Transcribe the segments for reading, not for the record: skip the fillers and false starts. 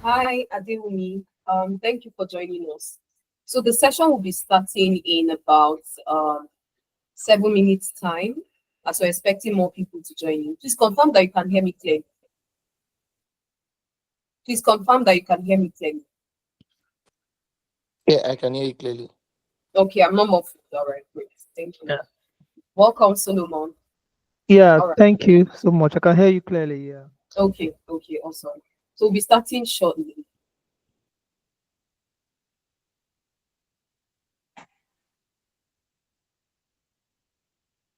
Hi, Adewumi. Thank you for joining us. So the session will be starting in about 7 minutes time, as we're expecting more people to join in. Please confirm that you can hear me clearly. Please confirm that you can hear me clearly. Yeah, I can hear you clearly. Okay, I'm not muffled. All right, great. Thank you. Yeah. Welcome, Solomon. Yeah, All right. thank you so much. I can hear you clearly. Yeah. Okay, awesome. So we'll be starting shortly.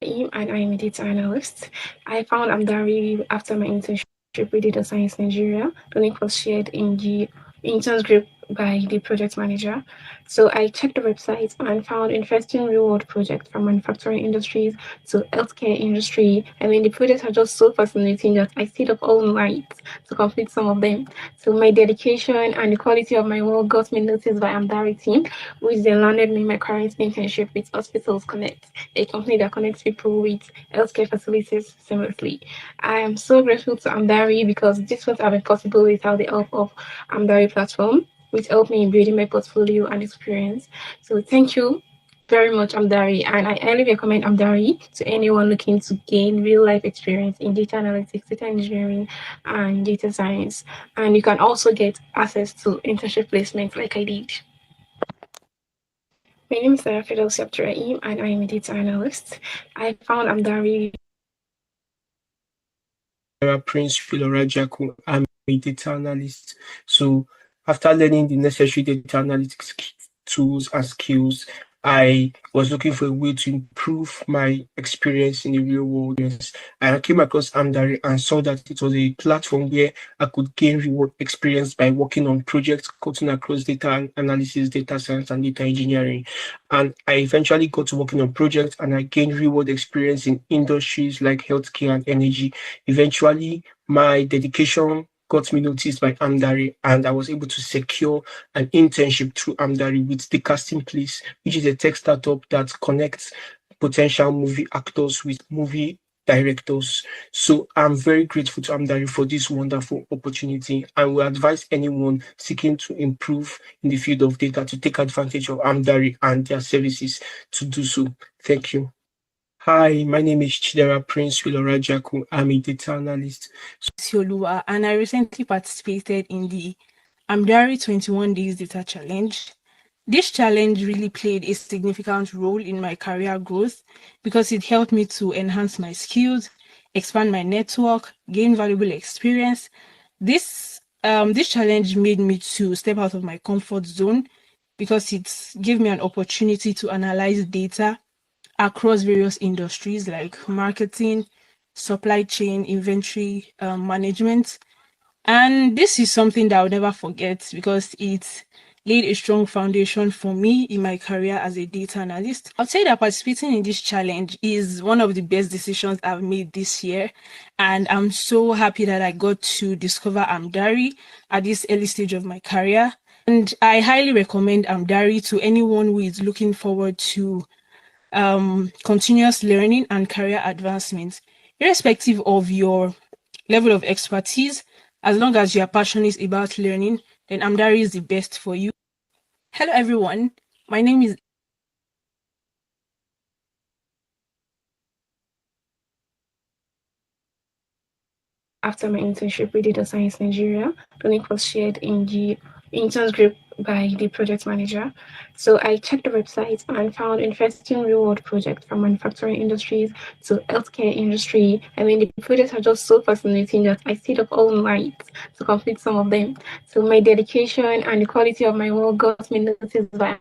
And I'm a data analyst. I found Amdari after my internship with Data Science Nigeria. The link was shared in the interns group by the project manager. So I checked the website and found interesting real-world projects from manufacturing industries to healthcare industry. I mean, the projects are just so fascinating that I stayed up all night to complete some of them. So my dedication and the quality of my work got me noticed by Amdari team, which then landed me my current internship with Hospitals Connect, a company that connects people with healthcare facilities seamlessly. I am so grateful to Amdari because this would have been possible without the help of Amdari platform, which helped me in building my portfolio and experience. So thank you very much, Amdari, and I highly recommend Amdari to anyone looking to gain real life experience in data analytics, data engineering, and data science. And you can also get access to internship placements like I did. My name is Fidelcia Abdurrahim, and I am a data analyst. I found Amdari. Prince Filorajaku. I'm a data analyst. So after learning the necessary data analytics tools and skills, I was looking for a way to improve my experience in the real world. Yes. I came across Amdari and saw that it was a platform where I could gain reward experience by working on projects cutting across data analysis, data science, and data engineering. And I eventually got to working on projects and I gained reward experience in industries like healthcare and energy. Eventually, my dedication got me noticed by Amdari, and I was able to secure an internship through Amdari with the Casting Place, which is a tech startup that connects potential movie actors with movie directors. So I'm very grateful to Amdari for this wonderful opportunity. I will advise anyone seeking to improve in the field of data to take advantage of Amdari and their services to do so. Thank you. Hi, my name is Chidera Prince Wilorajaku. I'm a data analyst. Siolua, and I recently participated in the Amdari 21 Days Data Challenge. This challenge really played a significant role in my career growth because it helped me to enhance my skills, expand my network, gain valuable experience. This challenge made me to step out of my comfort zone because it gave me an opportunity to analyze data across various industries like marketing, supply chain, inventory management. And this is something that I'll never forget because it laid a strong foundation for me in my career as a data analyst. I'd say that participating in this challenge is one of the best decisions I've made this year. And I'm so happy that I got to discover Amdari at this early stage of my career. And I highly recommend Amdari to anyone who is looking forward to continuous learning and career advancement, irrespective of your level of expertise. As long as you are passionate about learning, then Amdari is the best for you. Hello, everyone. My name is After my internship with Data Science Nigeria. The link was shared in the interns group by the project manager. So I checked the website and found interesting real-world projects from manufacturing industries to healthcare industry. I mean, the projects are just so fascinating that I stayed up all night to complete some of them. So my dedication and the quality of my work got me noticed by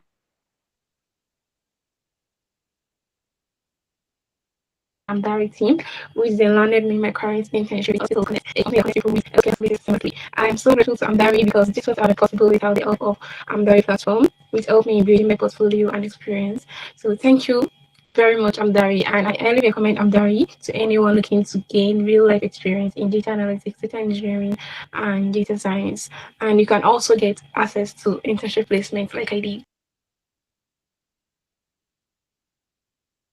Amdari team, which then landed me my current internship with Hospital Connect, a company that connects people with healthcare facilities seamlessly. I am so grateful to Amdari because this was not possible without the help of Amdari platform, which helped me in building my portfolio and experience. So thank you very much, Amdari, and I highly recommend Amdari to anyone looking to gain real life experience in data analytics, data engineering, and data science. And you can also get access to internship placements like I did.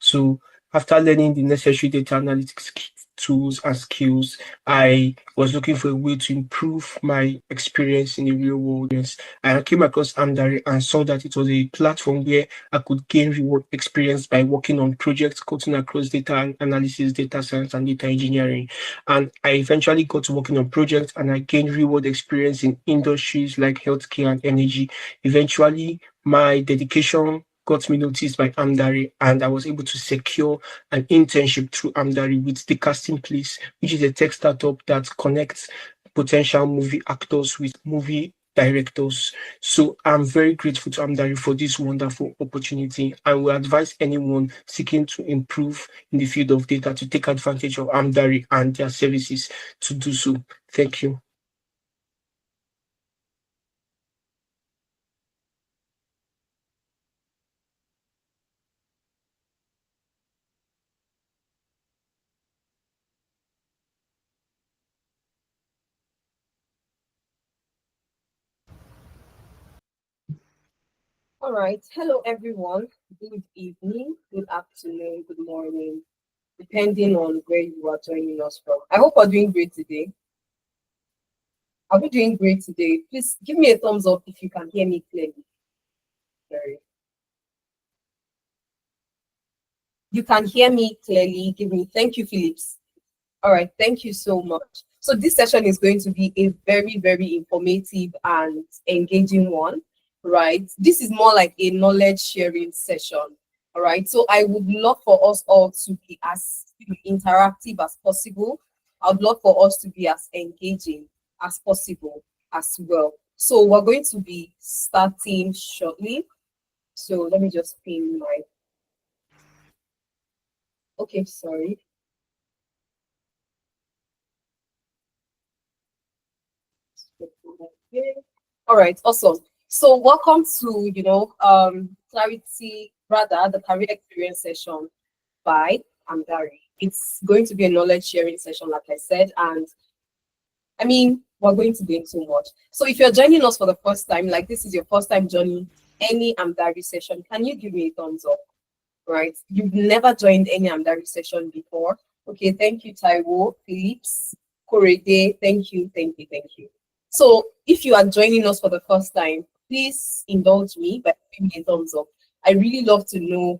So after learning the necessary data analytics tools and skills, I was looking for a way to improve my experience in the real world. Yes, I came across Amdari and saw that it was a platform where I could gain reward experience by working on projects cutting across data analysis, data science, and data engineering. And I eventually got to working on projects and I gained reward experience in industries like healthcare and energy. Eventually, my dedication got me noticed by Amdari, and I was able to secure an internship through Amdari with the Casting Place, which is a tech startup that connects potential movie actors with movie directors. So I'm very grateful to Amdari for this wonderful opportunity. I will advise anyone seeking to improve in the field of data to take advantage of Amdari and their services to do so. Thank you. All right. Hello, everyone. Good evening, good afternoon, good morning, depending on where you are joining us from. I hope we're doing great today. Are we doing great today? Please give me a thumbs up if you can hear me clearly. Sorry. You can hear me clearly. Thank you, Phillips. All right, thank you so much. So this session is going to be a very, very informative and engaging one, right? This is more like a knowledge sharing session, all right? So I would love for us all to be as interactive as possible. I would love for us to be as engaging as possible as well. So we're going to be starting shortly. So let me just pin my, okay, sorry. All right, awesome. So welcome to the career experience session by Amdari. It's going to be a knowledge sharing session, like I said, and I mean we're going to gain so much. So if you're joining us for the first time, like this is your first time joining any Amdari session, can you give me a thumbs up? Right? You've never joined any Amdari session before. Okay, thank you, Taiwo, Phillips, Korede. Thank you, thank you, thank you. So if you are joining us for the first time, please indulge me by giving me a thumbs up. I really love to know,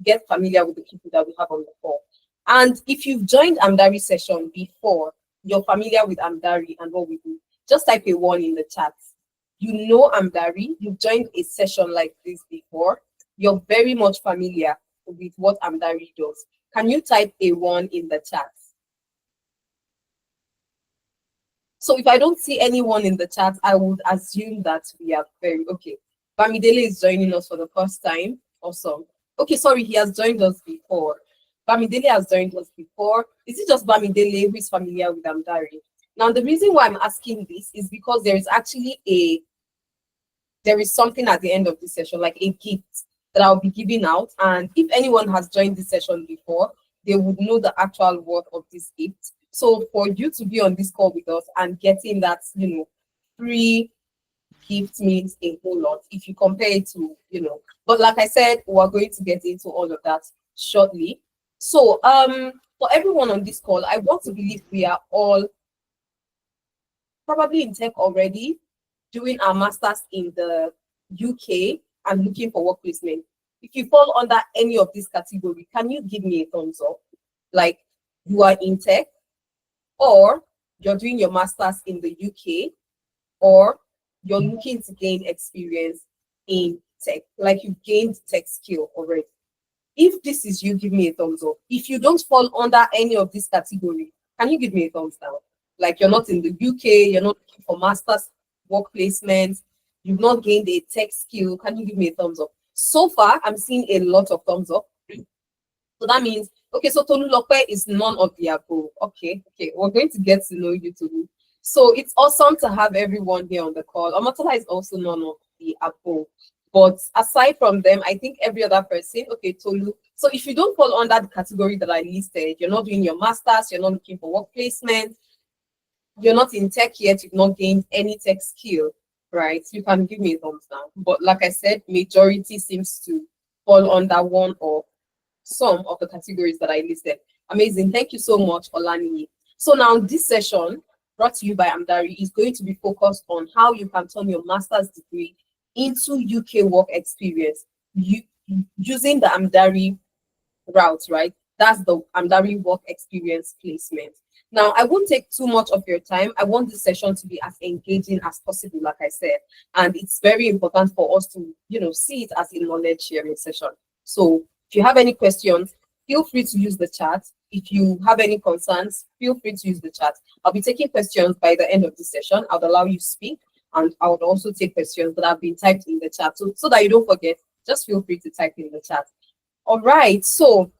get familiar with the people that we have on the call. And if you've joined Amdari session before, you're familiar with Amdari and what we do, just type a 1 in the chat. You know Amdari, you've joined a session like this before, you're very much familiar with what Amdari does. Can you type a 1 in the chat? So if I don't see anyone in the chat, I would assume that we are very okay. Bamidele is joining us for the first time. Awesome. Okay, sorry, he has joined us before. Bamidele has joined us before. Is it just Bamidele who is familiar with Amdari? Now, the reason why I'm asking this is because there is something at the end of this session, like a gift that I'll be giving out. And if anyone has joined this session before, they would know the actual worth of this gift. So for you to be on this call with us and getting that, free gift means a whole lot if you compare it to, but like I said, we're going to get into all of that shortly. So for everyone on this call, I want to believe we are all probably in tech already, doing our masters in the UK and looking for work placement. If you fall under any of this category, can you give me a thumbs up? Like you are in tech, or you're doing your masters in the UK, or you're looking to gain experience in tech, like you've gained tech skill already. If this is you, give me a thumbs up. If you don't fall under any of this category, can you give me a thumbs down? Like you're not in the UK, you're not looking for masters work placement, you've not gained a tech skill, can you give me a thumbs up? So far, I'm seeing a lot of thumbs up. So that means, okay, so Tolulope is none of the above. Okay, we're going to get to know you, Tolu. So it's awesome to have everyone here on the call. Omotola is also none of the above. But aside from them, I think every other person, okay, Tolu. So if you don't fall under the category that I listed, you're not doing your masters, you're not looking for work placement, you're not in tech yet, you've not gained any tech skill, right? You can give me a thumbs down. But like I said, majority seems to fall under one or some of the categories that I listed. Amazing. Thank you so much, Olani. So now this session, brought to you by Amdari, is going to be focused on how you can turn your master's degree into UK work experience using the Amdari route, right? That's the Amdari work experience placement. Now, I won't take too much of your time. I want this session to be as engaging as possible, like I said, and it's very important for us to, see it as a knowledge sharing session. So if you have any questions, feel free to use the chat. If you have any concerns, feel free to use the chat. I'll be taking questions by the end of the session. I'll allow you to speak, and I would also take questions that have been typed in the chat. So that you don't forget, just feel free to type in the chat. All right, so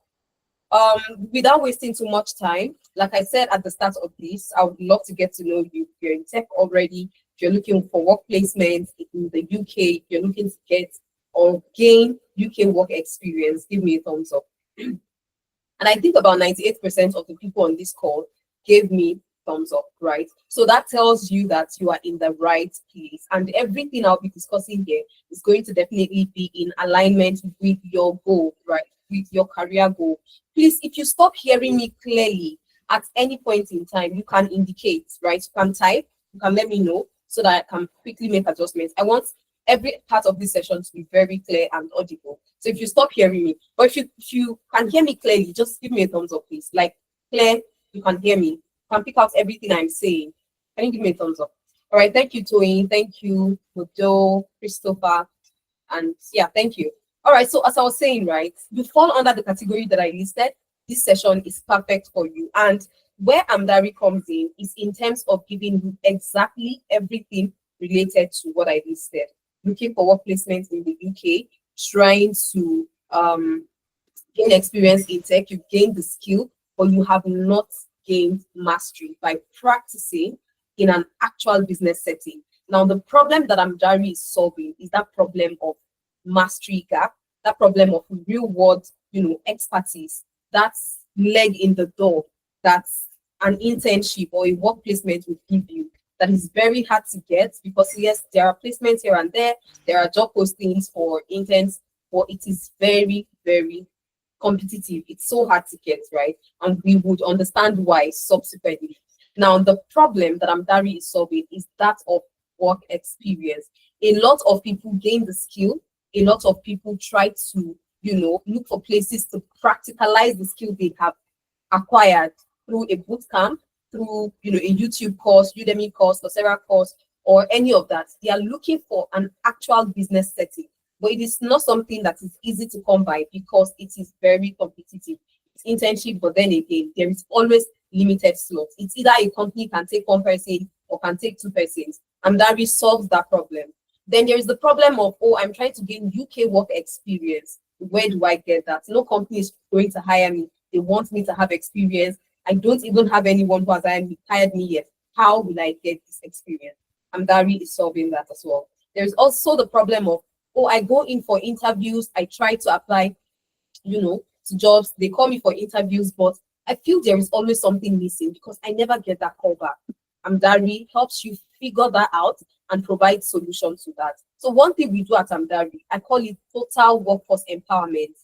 without wasting too much time, like I said at the start of this, I would love to get to know you. If you're in tech already, if you're looking for work placement in the UK, if you're looking to get or gain UK work experience, give me a thumbs up. And I think about 98% of the people on this call gave me thumbs up, right? So that tells you that you are in the right place. And everything I'll be discussing here is going to definitely be in alignment with your goal, right? With your career goal. Please, if you stop hearing me clearly at any point in time, you can indicate, right? You can type, you can let me know so that I can quickly make adjustments. I want every part of this session to be very clear and audible. So if you stop hearing me, or if you can hear me clearly, just give me a thumbs up, please. Like clear, you can hear me, you can pick out everything I'm saying. Can you give me a thumbs up? All right, thank you, Toyin. Thank you, Modo, Christopher, and yeah, thank you. All right, so as I was saying, right, you fall under the category that I listed. This session is perfect for you. And where Amdari comes in is in terms of giving you exactly everything related to what I listed. Looking for work placement in the UK, trying to gain experience in tech, you gain the skill, but you have not gained mastery by practicing in an actual business setting. Now, the problem that Amdari is solving is that problem of mastery gap, that problem of real world, expertise, that's leg in the door, that's an internship or a work placement will give you. That is very hard to get because yes, there are placements here and there are job postings for interns, but it is very, very competitive. It's so hard to get, right? And we would understand why subsequently. Now, the problem that Amdari is solving is that of work experience. A lot of people gain the skill. A lot of people try to, look for places to practicalize the skill they have acquired through a boot camp, through, a YouTube course, Udemy course, Coursera course, or any of that. They are looking for an actual business setting, but it is not something that is easy to come by because it is very competitive. It's internship, but then again, there is always limited slots. It's either a company can take one person or can take two persons, and that resolves that problem. Then there is the problem of, I'm trying to gain UK work experience. Where do I get that? No company is going to hire me. They want me to have experience. I don't even have anyone who has hired me yet. How will I get this experience? Amdari is solving that as well. There's also the problem of, I go in for interviews. I try to apply, to jobs. They call me for interviews, but I feel there is always something missing because I never get that call back. Amdari helps you figure that out and provide solutions to that. So one thing we do at Amdari, I call it total workforce empowerment.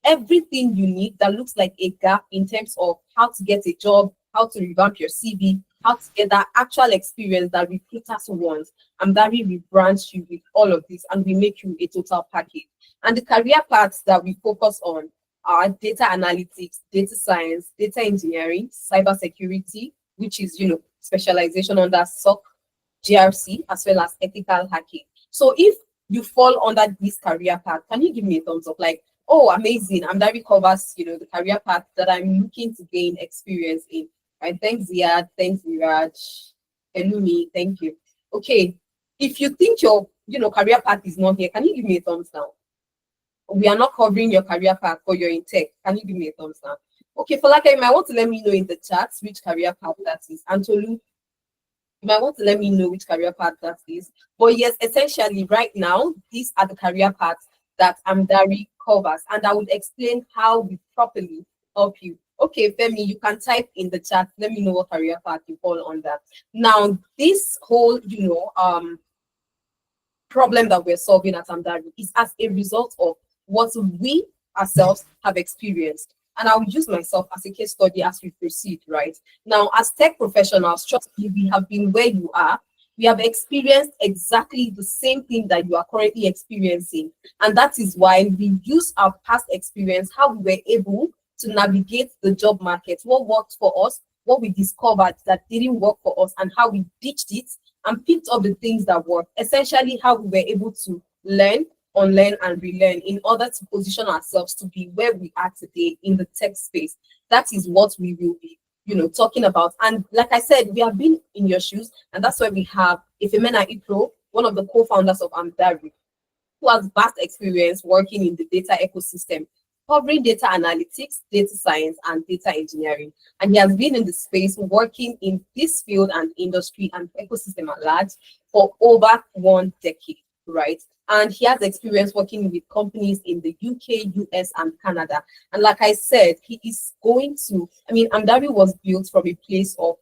Everything you need that looks like a gap in terms of how to get a job, how to revamp your CV, how to get that actual experience that recruiters want. Amdari rebrands you with all of this and we make you a total package. And the career paths that we focus on are data analytics, data science, data engineering, cybersecurity, which is, specialization under SOC, GRC, as well as ethical hacking. So if you fall under this career path, can you give me a thumbs up? Like, amazing, Amdari covers, the career path that I'm looking to gain experience in. Right? Thanks, Ziad. Thanks, Viraj. Elumi, thank you. Okay, if you think your, career path is not here, can you give me a thumbs down? We are not covering your career path for your in tech. Can you give me a thumbs down? Okay, for you might want to let me know in the chat which career path that is. Antolu, you might want to let me know which career path that is. But yes, essentially right now, these are the career paths that Amdari covers. And I would explain how we properly help you. Okay, Femi, you can type in the chat. Let me know what career path you fall under. Now, this whole, problem that we're solving at Amdari is as a result of what we ourselves have experienced. And I'll use myself as a case study as we proceed, right? Now, as tech professionals, trust me, we have been where you are. We have experienced exactly the same thing that you are currently experiencing. And that is why we use our past experience, how we were able to navigate the job market, what worked for us, what we discovered that didn't work for us, and how we ditched it and picked up the things that work. Essentially, how we were able to learn, unlearn, and relearn in order to position ourselves to be where we are today in the tech space. That is what we will be, talking about. And like I said, we have been in your shoes, and that's why we have Ifemena Ipro, one of the co-founders of Amdari, who has vast experience working in the data ecosystem, covering data analytics, data science, and data engineering. And he has been in the space working in this field and industry and ecosystem at large for over 1 decade, right? And he has experience working with companies in the UK, US, and Canada. And like I said, he is going to, Amdari was built from a place of,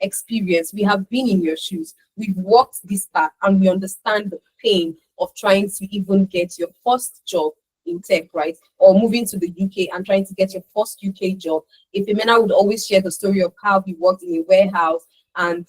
experience. We have been in your shoes. We've walked this path, and we understand the pain of trying to even get your first job in tech, right? Or moving to the UK and trying to get your first UK job. If Imena would always share the story of how he worked in a warehouse, and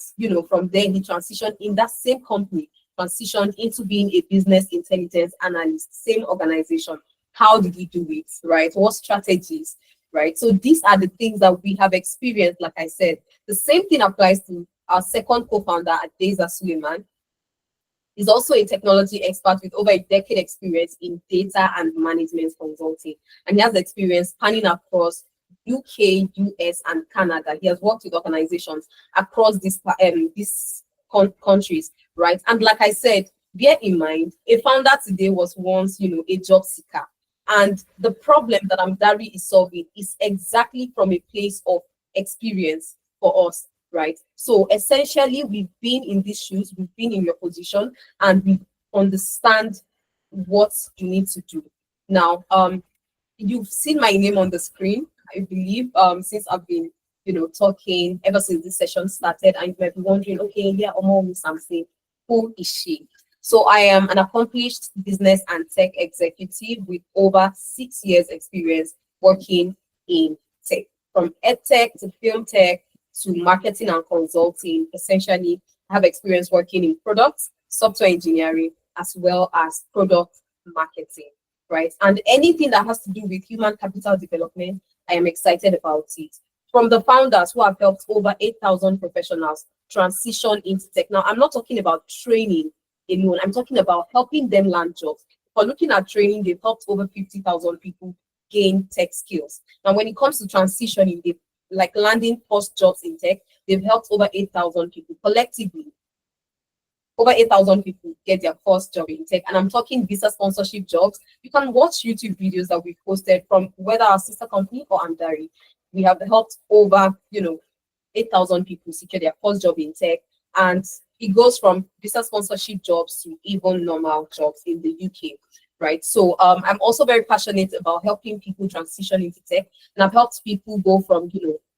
from there he transitioned in that same company, transitioned into being a business intelligence analyst, same organization. How did he do it, right? What strategies, right? So these are the things that we have experienced. Like I said, the same thing applies to our second co-founder, Adeza Suleiman. He's also a technology expert with over a decade experience in data and management consulting. And he has experience spanning across UK, US, and Canada. He has worked with organizations across these countries, right? And like I said, bear in mind, a founder today was once, a job seeker. And the problem that Amdari is solving is exactly from a place of experience for us, right? So essentially, we've been in these shoes, we've been in your position, and we understand what you need to do. Now, you've seen my name on the screen, I believe, since I've been, talking ever since this session started, and you might be wondering, okay, yeah, Omo Miss Samson, who is she? So I am an accomplished business and tech executive with over 6 years experience working in tech, from edtech to film tech to marketing and consulting. Essentially, I have experience working in products, software engineering, as well as product marketing, right? And anything that has to do with human capital development, I am excited about it. From the founders who have helped over 8,000 professionals transition into tech. Now, I'm not talking about training alone. I'm talking about helping them land jobs. For looking at training, they've helped over 50,000 people gain tech skills. Now, when it comes to transitioning, they've like landing first jobs in tech, they've helped over 8,000 people collectively. Over 8,000 people get their first job in tech. And I'm talking visa sponsorship jobs. You can watch YouTube videos that we've posted from whether our sister company or Amdari. We have helped over, 8,000 people secure their first job in tech. And it goes from visa sponsorship jobs to even normal jobs in the UK, right? So I'm also very passionate about helping people transition into tech. And I've helped people go from,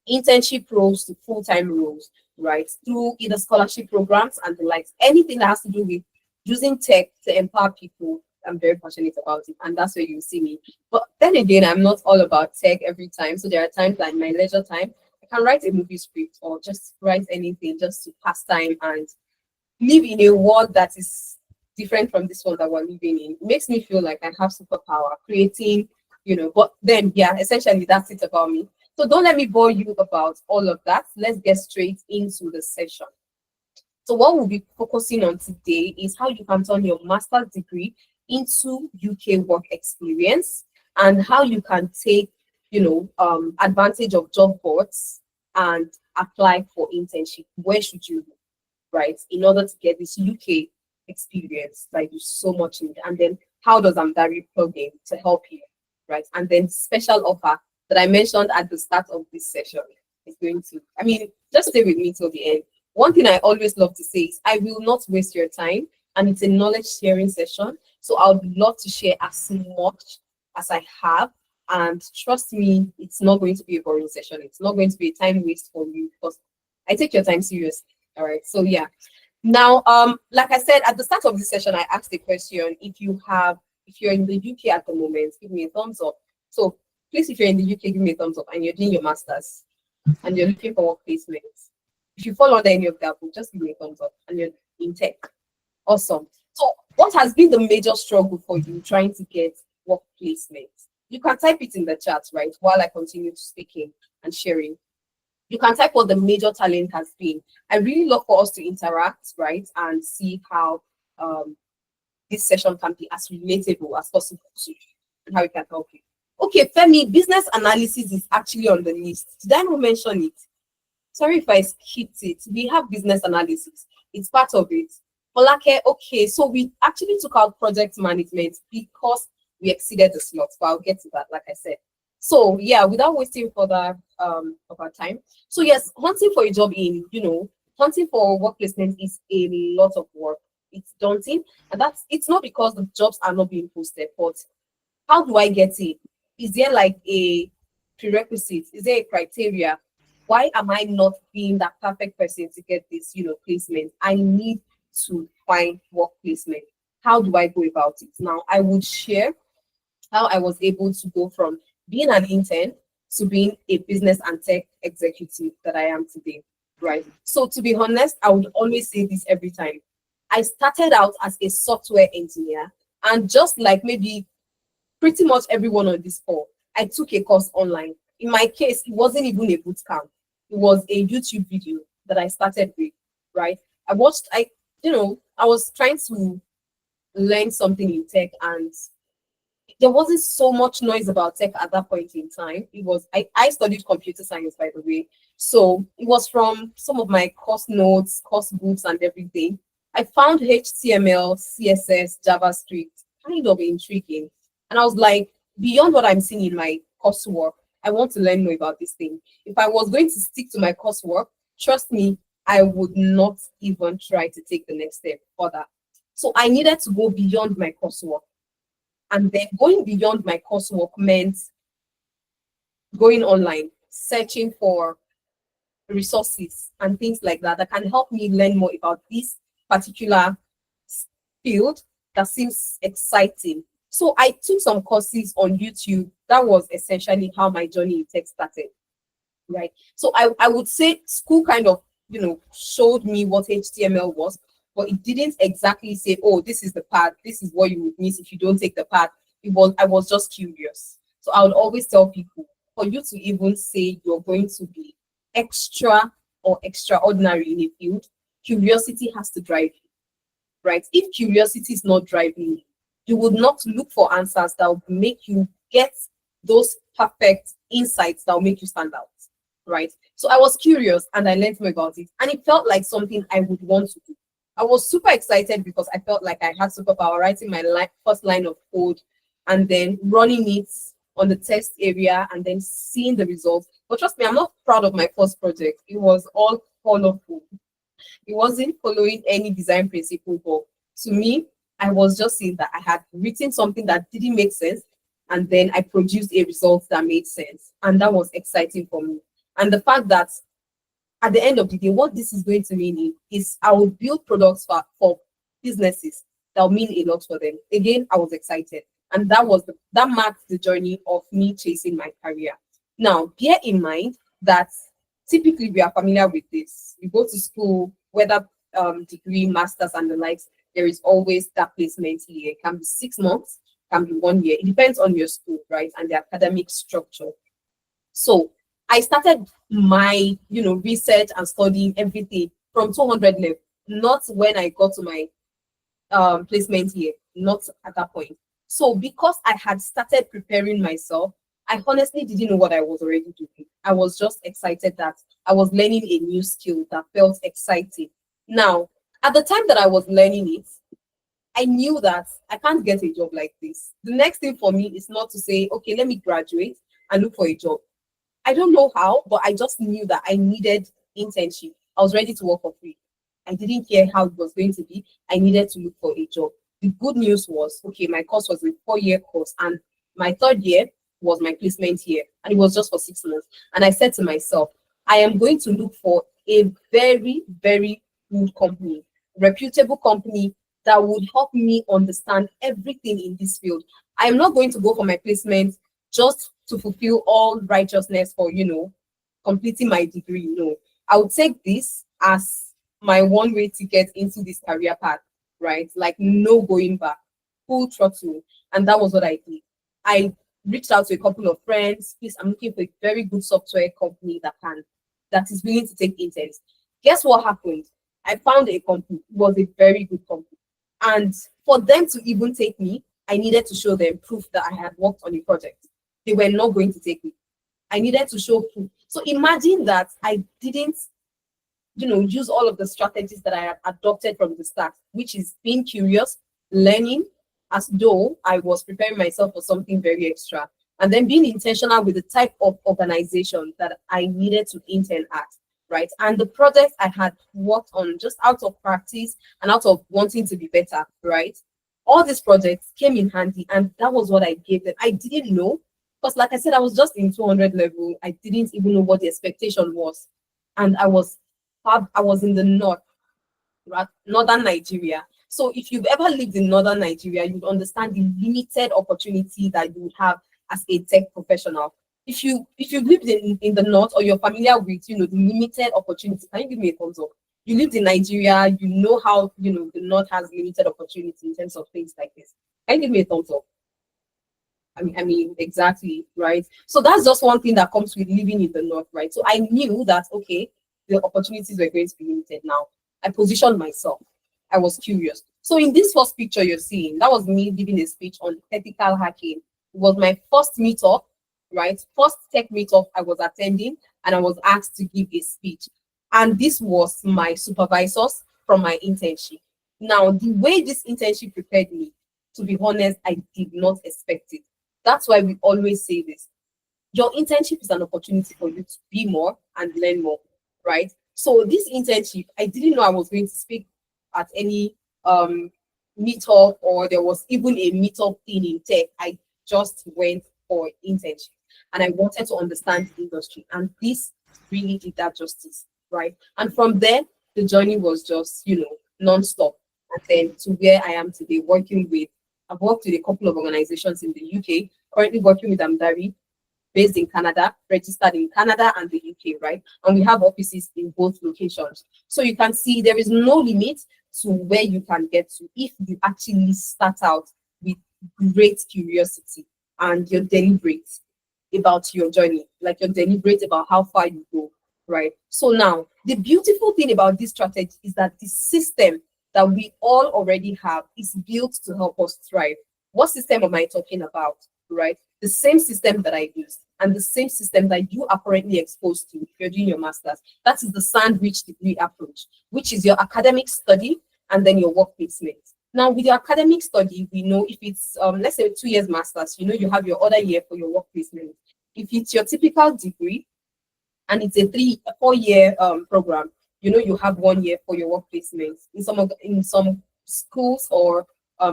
internship roles to full-time roles, right? Through either scholarship programs and the likes. Anything that has to do with using tech to empower people, I'm very passionate about it. And that's where you see me. But then again, I'm not all about tech every time. So there are times like my leisure time, I can write a movie script or just write anything just to pass time and live in a world that is different from this one that we're living in. It makes me feel like I have superpower creating, but then, yeah, essentially that's it about me. So don't let me bore you about all of that. Let's get straight into the session. So what we'll be focusing on today is how you can turn your master's degree into UK work experience and how you can take, advantage of job boards and apply for internship. Where should you go, right? In order to get this UK experience that you so much need. And then how does Amdari plug in to help you, right? And then special offer that I mentioned at the start of this session is going to, just stay with me till the end. One thing I always love to say is I will not waste your time, and it's a knowledge sharing session. So I would love to share as much as I have. And trust me, it's not going to be a boring session. It's not going to be a time waste for you because I take your time seriously. All right. So yeah. Now, like I said, at the start of this session, I asked the question, if you're in the UK at the moment, give me a thumbs up. So please, if you're in the UK, give me a thumbs up and you're doing your masters and you're looking for work placements. If you fall under any of that, just give me a thumbs up and you're in tech. Awesome. So what has been the major struggle for you trying to get work placements? You can type it in the chat, right, while I continue speaking and sharing. You can type what the major talent has been. I really love for us to interact, right, and see how this session can be as relatable as possible to you and how it can help you. Okay, Femi, business analysis is actually on the list. Did I not mention it? Sorry if I skipped it. We have business analysis. It's part of it. Olake, okay, so we actually took out project management because we exceeded the slots, but I'll get to that, like I said. So yeah, without wasting further of our time. So yes, hunting for a job hunting for work placement is a lot of work. It's daunting, and it's not because the jobs are not being posted, but how do I get it? Is there like a prerequisite? Is there a criteria? Why am I not being that perfect person to get this, placement? I need to find work placement. How do I go about it? Now, I would share how I was able to go from being an intern to being a business and tech executive that I am today, right? So to be honest, I would always say this every time. I started out as a software engineer, and just like maybe pretty much everyone on this call, I took a course online. In my case, it wasn't even a boot camp. It was a YouTube video that I started with, right? I was trying to learn something in tech, and there wasn't so much noise about tech at that point in time. I studied computer science, by the way. So it was from some of my course notes, course books, and everything. I found HTML, CSS, JavaScript kind of intriguing. And I was like, beyond what I'm seeing in my coursework, I want to learn more about this thing. If I was going to stick to my coursework, trust me, I would not even try to take the next step further. So I needed to go beyond my coursework. And then going beyond my coursework meant going online, searching for resources and things like that can help me learn more about this particular field that seems exciting. So I took some courses on YouTube. That was essentially how my journey in tech started, right? So I would say school kind of, showed me what HTML was, but it didn't exactly say, oh, this is the path, this is what you would miss if you don't take the path. I was just curious. So I would always tell people, for you to even say you're going to be extra or extraordinary in a field, curiosity has to drive you, right? If curiosity is not driving you would not look for answers that will make you get those perfect insights that will make you stand out, right? So I was curious and I learned more about it, and it felt like something I would want to do. I was super excited because I felt like I had superpower, writing my first line of code and then running it on the test area and then seeing the results. But trust me, I'm not proud of my first project. It was all colorful. It wasn't following any design principle, but to me, I was just seeing that I had written something that didn't make sense, and then I produced a result that made sense. And that was exciting for me. And the fact that at the end of the day, what this is going to mean is I will build products for businesses that will mean a lot for them. Again, I was excited. And that marked the journey of me chasing my career. Now, bear in mind that typically we are familiar with this. You go to school, whether degree, masters, and the likes, there is always that placement year. It can be 6 months, can be 1 year. It depends on your school, right? And the academic structure. So I started my, research and studying everything from 200 level, not when I got to my placement year, not at that point. So because I had started preparing myself, I honestly didn't know what I was already doing. I was just excited that I was learning a new skill that felt exciting. Now, at the time that I was learning it, I knew that I can't get a job like this. The next thing for me is not to say, okay, let me graduate and look for a job. I don't know how, but I just knew that I needed internship. I was ready to work for free. I didn't care how it was going to be. I needed to look for a job. The good news was, okay, my course was a 4-year course, and my 3rd year was my placement year, and it was just for 6 months. And I said to myself, I am going to look for a very, very good company, reputable company that would help me understand everything in this field. I am not going to go for my placement just to fulfill all righteousness for, completing my degree. No, I would take this as my one-way ticket into this career path, right? Like no going back, full throttle. And that was what I did. I reached out to a couple of friends. Please, I'm looking for a very good software company that is willing to take interns. Guess what happened? I found a company. It was a very good company. And for them to even take me, I needed to show them proof that I had worked on a project. They were not going to take me. I needed to show proof. So imagine that I didn't, use all of the strategies that I had adopted from the start, which is being curious, learning, as though I was preparing myself for something very extra, and then being intentional with the type of organization that I needed to intern at, right? And the projects I had worked on just out of practice and out of wanting to be better, right? All these projects came in handy, and that was what I gave them. I didn't know, because like I said, I was just in 200 level. I didn't even know what the expectation was. And I was in the north, right? Northern Nigeria. So if you've ever lived in northern Nigeria, you'd understand the limited opportunity that you would have as a tech professional. If you've lived in the north, or you're familiar with, the limited opportunity, can you give me a thumbs up? You lived in Nigeria, you know how, the north has limited opportunity in terms of things like this. Can you give me a thumbs up? I mean, exactly, right? So that's just one thing that comes with living in the north, right? So I knew that, okay, the opportunities were going to be limited. Now, I positioned myself. I was curious. So in this first picture you're seeing, that was me giving a speech on ethical hacking. It was my first meetup, right? First tech meetup I was attending, and I was asked to give a speech. And this was my supervisors from my internship. Now, the way this internship prepared me, to be honest, I did not expect it. That's why we always say this. Your internship is an opportunity for you to be more and learn more, right? So this internship, I didn't know I was going to speak at any meetup, or there was even a meetup thing in tech. I just went for internship, and I wanted to understand the industry, and this really did that justice, right? And from there, the journey was just, non-stop. And then to where I am today, I've worked with a couple of organizations in the UK, currently working with Amdari, based in Canada, registered in Canada and the UK, right? And we have offices in both locations. So you can see there is no limit to where you can get to if you actually start out with great curiosity and you're deliberate about your journey, like you're deliberate about how far you go, right? So now, the beautiful thing about this strategy is that the system that we all already have is built to help us thrive. What system am I talking about, right? The same system that I use, and the same system that you are currently exposed to if you're doing your master's. That is the sandwich degree approach, which is your academic study and then your work placement. Now, with your academic study, we know if it's, let's say 2 years master's, you have your other year for your work placement. If it's your typical degree and it's a 4-year program, you have 1 year for your work placement. In some schools or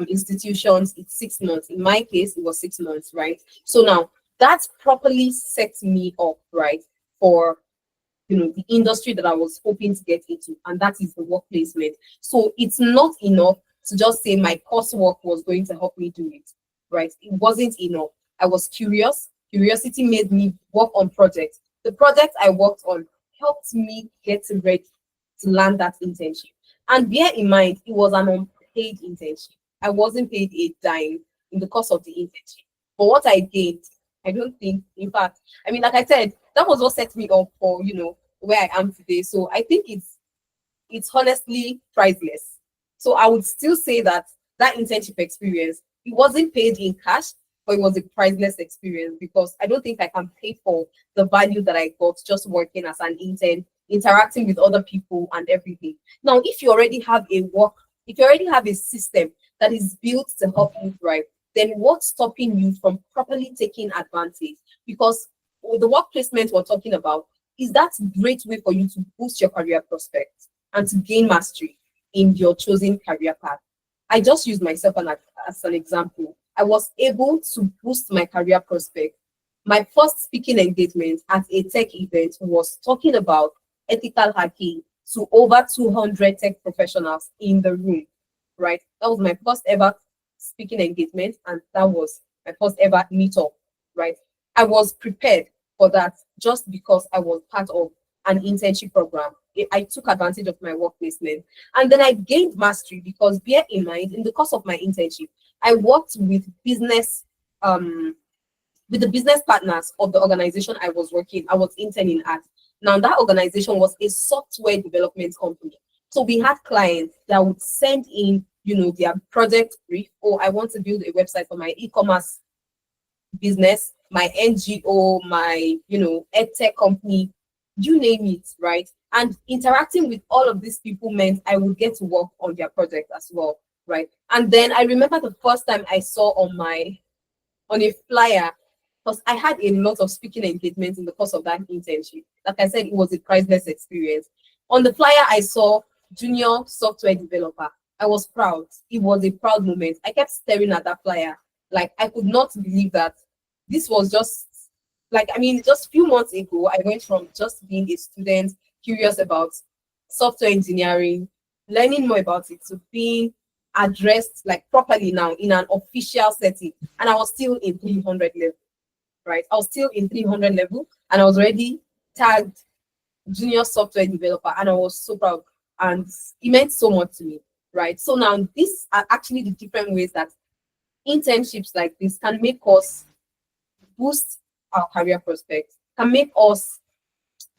institutions, it's 6 months. In my case, it was 6 months, right? So now that properly sets me up, right, for the industry that I was hoping to get into, and that is the work placement. So it's not enough to just say my coursework was going to help me do it, right? It wasn't enough. I was curious. Curiosity made me work on projects. The project I worked on helped me get ready to land that internship. And bear in mind, it was an unpaid internship. I wasn't paid a dime in the course of the internship. But what I gained, I don't think, in fact, like I said, that was what set me up for, where I am today. So I think it's honestly priceless. So I would still say that internship experience, it wasn't paid in cash, but it was a priceless experience, because I don't think I can pay for the value that I got just working as an intern, interacting with other people and everything. Now, if you already have a system that is built to help you thrive, then what's stopping you from properly taking advantage? Because the work placement we're talking about is that great way for you to boost your career prospects and to gain mastery in your chosen career path. I just use myself as an example. I was able to boost my career prospect. My first speaking engagement at a tech event was talking about ethical hacking to over 200 tech professionals in the room, right? That was my first ever speaking engagement, and that was my first ever meetup, right? I was prepared for that just because I was part of an internship program. I took advantage of my work placement, and then I gained mastery because, bear in mind, in the course of my internship, I worked with the business partners of the organization I was interning at. Now, that organization was a software development company. So we had clients that would send in, their project brief. Oh, I want to build a website for my e-commerce business, my NGO, my, edtech company, you name it, right? And interacting with all of these people meant I would get to work on their project as well, right? And then I remember the first time I saw on a flyer, because I had a lot of speaking engagements in the course of that internship. Like I said, it was a priceless experience. On the flyer, I saw junior software developer. I was proud. It was a proud moment. I kept staring at that flyer. Like, I could not believe that this was just just a few months ago, I went from just being a student, curious about software engineering, learning more about it, to being addressed like properly now in an official setting. And I was still in 300 level, right? I was still in 300 level, and I was already tagged junior software developer, and I was so proud, and it meant so much to me, right? So now these are actually the different ways that internships like this can make us boost our career prospects, can make us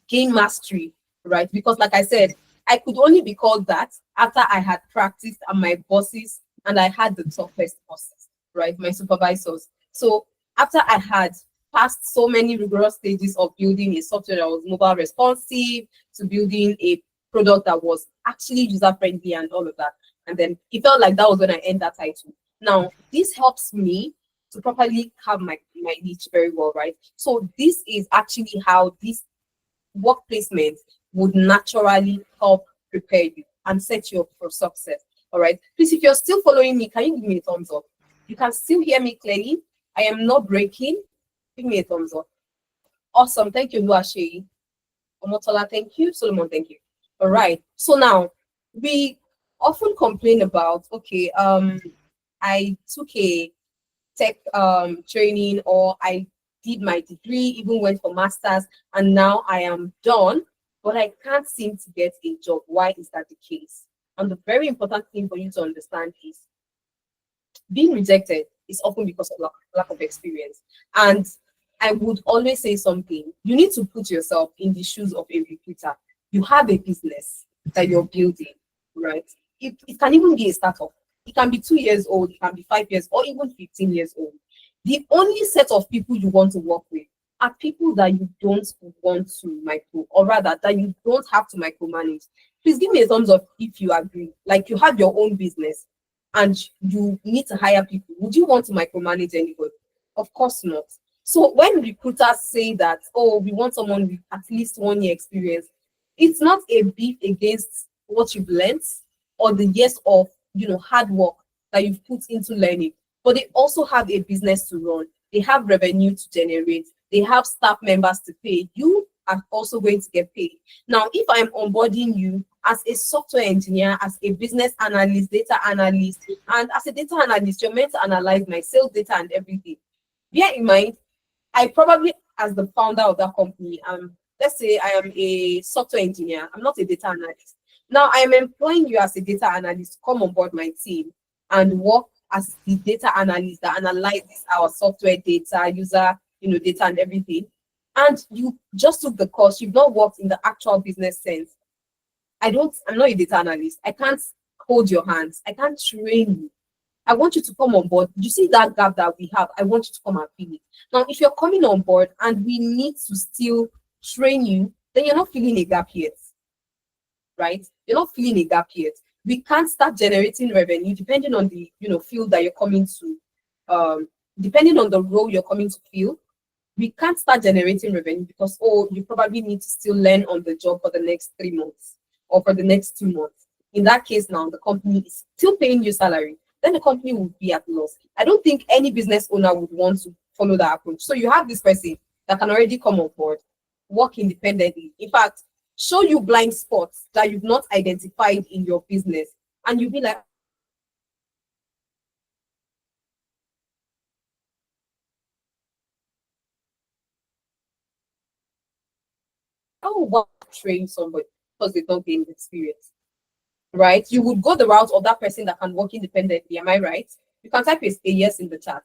gain mastery, right? Because like I said, I could only be called that after I had practiced and my bosses, and I had the toughest bosses, right? My supervisors. So after I had passed so many rigorous stages of building a software that was mobile responsive, to building a product that was actually user-friendly and all of that, and then it felt like that was when I earned that title. Now, this helps me to properly have my niche very well, right? So this is actually how this work placement would naturally help prepare you and set you up for success. All right. Please, if you're still following me, can you give me a thumbs up? You can still hear me clearly. I am not breaking. Give me a thumbs up. Awesome. Thank you, Luashe. Omotola, thank you. Solomon, thank you. All right. So now we often complain about, okay, I took a tech training, or I did my degree, even went for masters, and now I am done, but I can't seem to get a job. Why is that the case? And the very important thing for you to understand is being rejected is often because of lack of experience. And I would always say something: you need to put yourself in the shoes of a recruiter. You have a business that you're building, right? It can even be a startup. It can be 2 years old, it can be 5 years, or even 15 years old. The only set of people you want to work with are people that you don't want to or rather, that you don't have to micromanage. Please give me a thumbs up if you agree. Like, you have your own business and you need to hire people. Would you want to micromanage anybody? Of course not. So when recruiters say that, oh, we want someone with at least 1 year experience, it's not a beef against what you've learned or the years of hard work that you've put into learning, but they also have a business to run. They have revenue to generate. They have staff members to pay. You are also going to get paid. Now, if I'm onboarding you as a software engineer, as a business analyst, data analyst, and as a data analyst, you're meant to analyze my sales data and everything. Bear in mind, I probably, as the founder of that company, let's say I am a software engineer, I'm not a data analyst. Now I am employing you as a data analyst to come on board my team and work as the data analyst that analyzes our software data, user, data and everything. And you just took the course, you've not worked in the actual business sense. I'm not a data analyst. I can't hold your hands. I can't train you. I want you to come on board. You see that gap that we have? I want you to come and fill it. Now, if you're coming on board and we need to still train you, then you're not filling a gap yet, right? You're not filling a gap yet. We can't start generating revenue depending on the field that you're coming to. Depending on the role you're coming to fill, we can't start generating revenue because you probably need to still learn on the job for the next 3 months or for the next 2 months. In that case, now the company is still paying you salary. Then the company would be at loss. I don't think any business owner would want to follow that approach. So you have this person that can already come on board, work independently. In fact, show you blind spots that you've not identified in your business, and you'll be like, how would one train somebody because they don't gain experience? Right? You would go the route of that person that can work independently. Am I right? You can type a yes in the chat.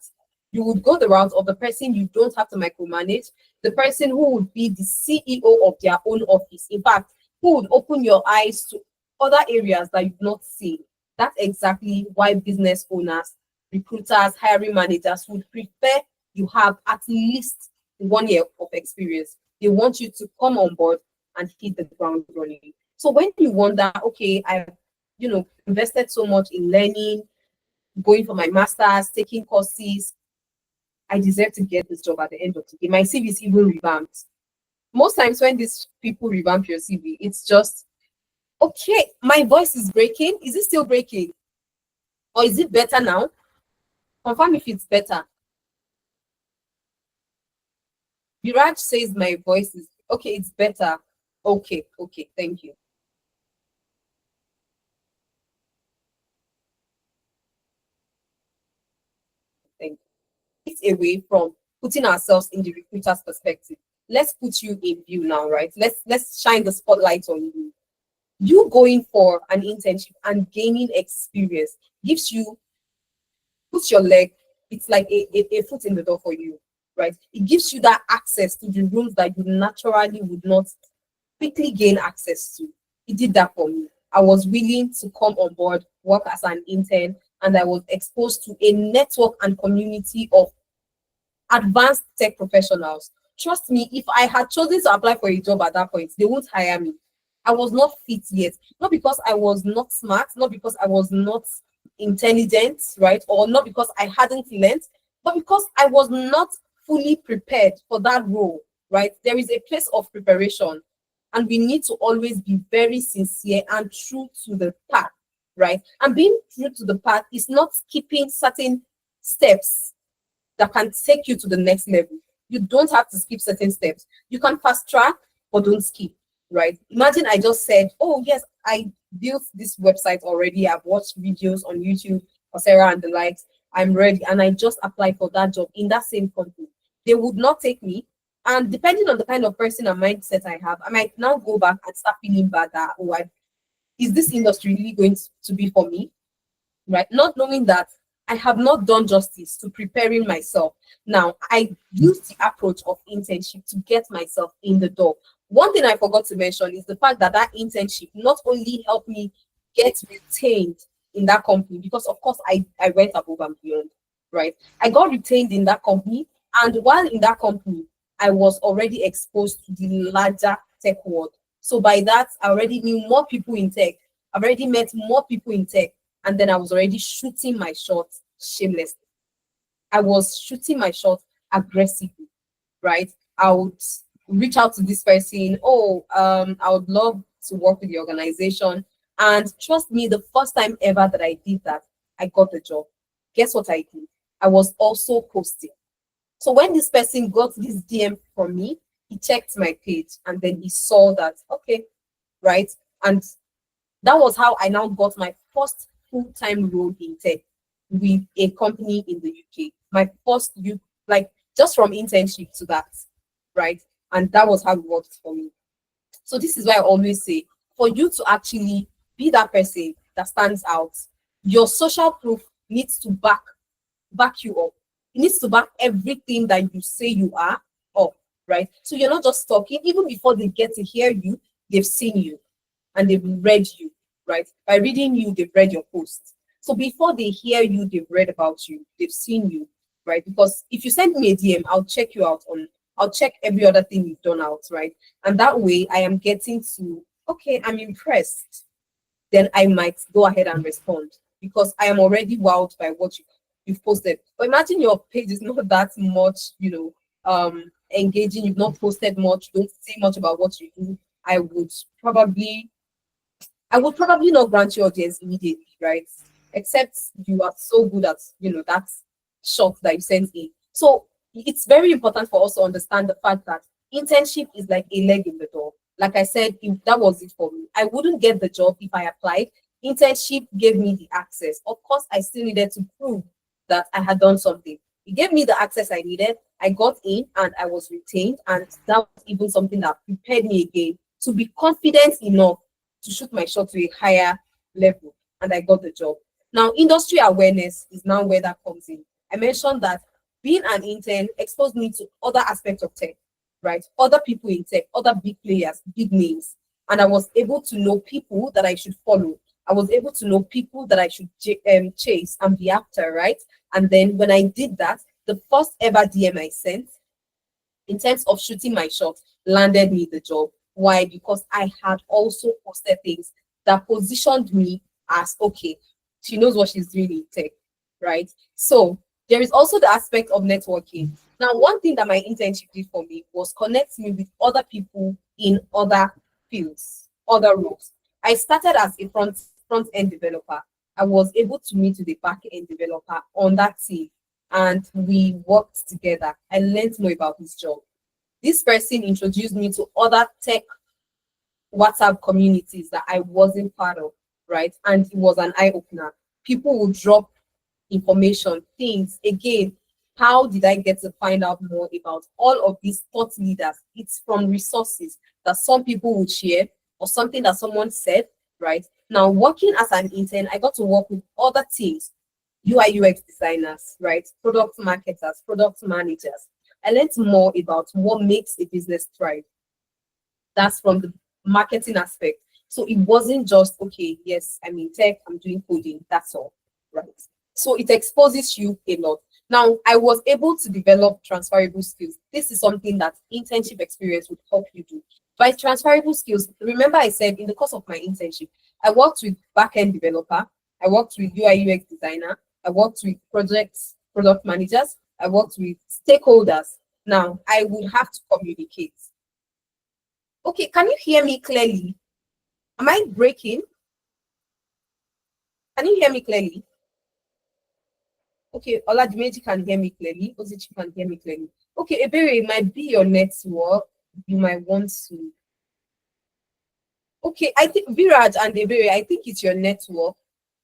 You would go the route of the person you don't have to micromanage, the person who would be the CEO of their own office. In fact, who would open your eyes to other areas that you've not seen. That's exactly why business owners, recruiters, hiring managers would prefer you have at least 1 year of experience. They want you to come on board and hit the ground running. So when you wonder, okay, I've invested so much in learning, going for my master's, taking courses, I deserve to get this job at the end of the day. My CV is even revamped. Most times when these people revamp your CV, it's just, okay, my voice is breaking. Is it still breaking? Or is it better now? Confirm if it's better. Viraj says my voice is, okay, it's better. Okay, thank you. Thank you. It's away from putting ourselves in the recruiter's perspective. Let's put you in view now, right? Let's shine the spotlight on you. You going for an internship and gaining experience puts your leg, it's like a foot in the door for you, right? It gives you that access to the rooms that you naturally would not quickly gain access to. It did that for me. I was willing to come on board, work as an intern, and I was exposed to a network and community of advanced tech professionals. Trust me, if I had chosen to apply for a job at that point, they won't hire me. I was not fit yet. Not because I was not smart, not because I was not intelligent, right? Or not because I hadn't learned, but because I was not fully prepared for that role, right? There is a place of preparation, and we need to always be very sincere and true to the path, right? And being true to the path is not skipping certain steps that can take you to the next level. You don't have to skip certain steps. You can fast track, but don't skip, right? Imagine I just said, oh yes, I built this website already. I've watched videos on YouTube, Coursera and the likes. I'm ready. And I just applied for that job in that same company. They would not take me. And depending on the kind of person and mindset I have, I might now go back and start feeling bad that, oh, is this industry really going to be for me? Right? Not knowing that I have not done justice to preparing myself. Now, I use the approach of internship to get myself in the door. One thing I forgot to mention is the fact that that internship not only helped me get retained in that company, because of course I went above and beyond, right? I got retained in that company, and while in that company, I was already exposed to the larger tech world. So by that, I already knew more people in tech. I've already met more people in tech, and then I was already shooting my shots shamelessly. I was shooting my shot aggressively, right? I would reach out to this person. Oh, I would love to work with the organization. And trust me, the first time ever that I did that, I got the job. Guess what I did? I was also posting. So when this person got this DM from me, he checked my page and then he saw that, okay, right? And that was how I now got my first full-time role in tech with a company in the UK. My first, just from internship to that, right? And that was how it worked for me. So this is why I always say, for you to actually be that person that stands out, your social proof needs to back you up. It needs to back everything that you say you are up, right? So you're not just talking. Even before they get to hear you, they've seen you and they've read you, right? By reading you, they've read your posts. So before they hear you, they've read about you, they've seen you, right? Because if you send me a DM, I'll check every other thing you've done out, right? And that way I am getting to, okay, I'm impressed. Then I might go ahead and respond because I am already wowed by what you've posted. But imagine your page is not that much, engaging. You've not posted much, don't say much about what you do. I would probably not grant you audience immediately, right? Except you are so good at, that shot that you sent in. So it's very important for us to understand the fact that internship is like a leg in the door. Like I said, if that was it for me, I wouldn't get the job if I applied. Internship gave me the access. Of course, I still needed to prove that I had done something. It gave me the access I needed. I got in and I was retained, and that was even something that prepared me again to be confident enough to shoot my shot to a higher level, and I got the job. Now, industry awareness is now where that comes in. I mentioned that being an intern exposed me to other aspects of tech, right? Other people in tech, other big players, big names. And I was able to know people that I should follow. I was able to know people that I should chase and be after, right? And then when I did that, the first ever DM I sent, in terms of shooting my shot, landed me the job. Why? Because I had also posted things that positioned me as, okay, she knows what she's doing in tech, right? So there is also the aspect of networking. Now, one thing that my internship did for me was connect me with other people in other fields, other roles. I started as a front end developer. I was able to meet with a back end developer on that team, and we worked together. I learned more about his job. This person introduced me to other tech WhatsApp communities that I wasn't part of, right? And it was an eye opener. People would drop information, things. Again, how did I get to find out more about all of these thought leaders? It's from resources that some people would share or something that someone said, right? Now, working as an intern, I got to work with other teams, UI UX designers, right? Product marketers, product managers. I learned more about what makes a business thrive. That's from the marketing aspect. So it wasn't just, okay, yes, I'm in tech, I'm doing coding, that's all, right? So it exposes you a lot. Now, I was able to develop transferable skills. This is something that internship experience would help you do. By transferable skills, remember I said in the course of my internship, I worked with back-end developer, I worked with UI UX designer, I worked with product managers, I worked with stakeholders. Now, I would have to communicate. Okay, can you hear me clearly? Am I breaking? Can you hear me clearly? Okay, Oladimeji can hear me clearly. Ozichi can hear me clearly. Okay, Ebere, it might be your network. You might want to. Okay, I think Viraj and Ebere, I think it's your network.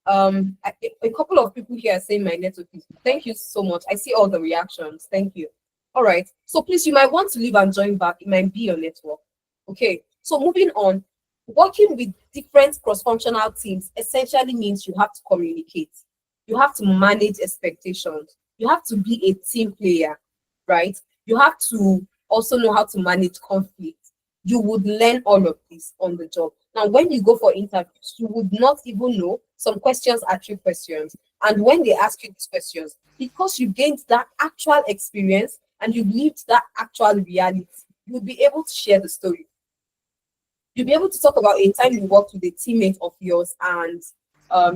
A couple of people here are saying my network is. Thank you so much. I see all the reactions. Thank you. All right. So please, you might want to leave and join back. It might be your network. Okay. So moving on, working with different cross-functional teams essentially means you have to communicate. You have to manage expectations. You have to be a team player, right? You have to also know how to manage conflict. You would learn all of this on the job. Now, when you go for interviews, you would not even know some questions are trick questions. And when they ask you these questions, because you gained that actual experience and you lived that actual reality, you'll be able to share the story. You'll be able to talk about a time you worked with a teammate of yours and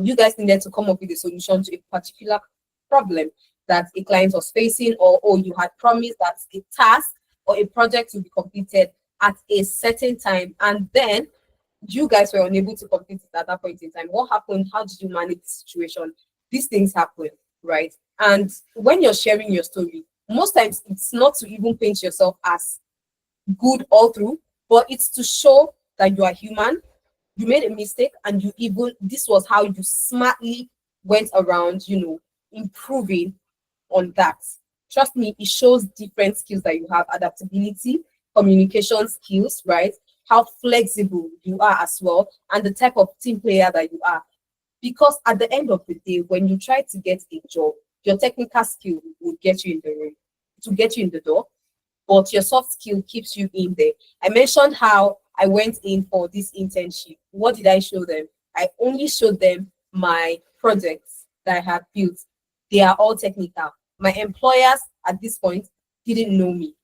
you guys needed to come up with a solution to a particular problem that a client was facing, or you had promised that a task or a project will be completed at a certain time, and then you guys were unable to complete it at that point in time. What happened? How did you manage the situation? These things happen, right? And when you're sharing your story, most times it's not to even paint yourself as good all through, but it's to show that you are human. You made a mistake, and this was how you smartly went around, improving on that. Trust me, it shows different skills that you have: adaptability, communication skills, right? How flexible you are as well, and the type of team player that you are. Because at the end of the day, when you try to get a job, your technical skill will get you in the room, to get you in the door, but your soft skill keeps you in there. I mentioned how I went in for this internship. What did I show them? I only showed them my projects that I had built. They are all technical. My employers at this point didn't know me.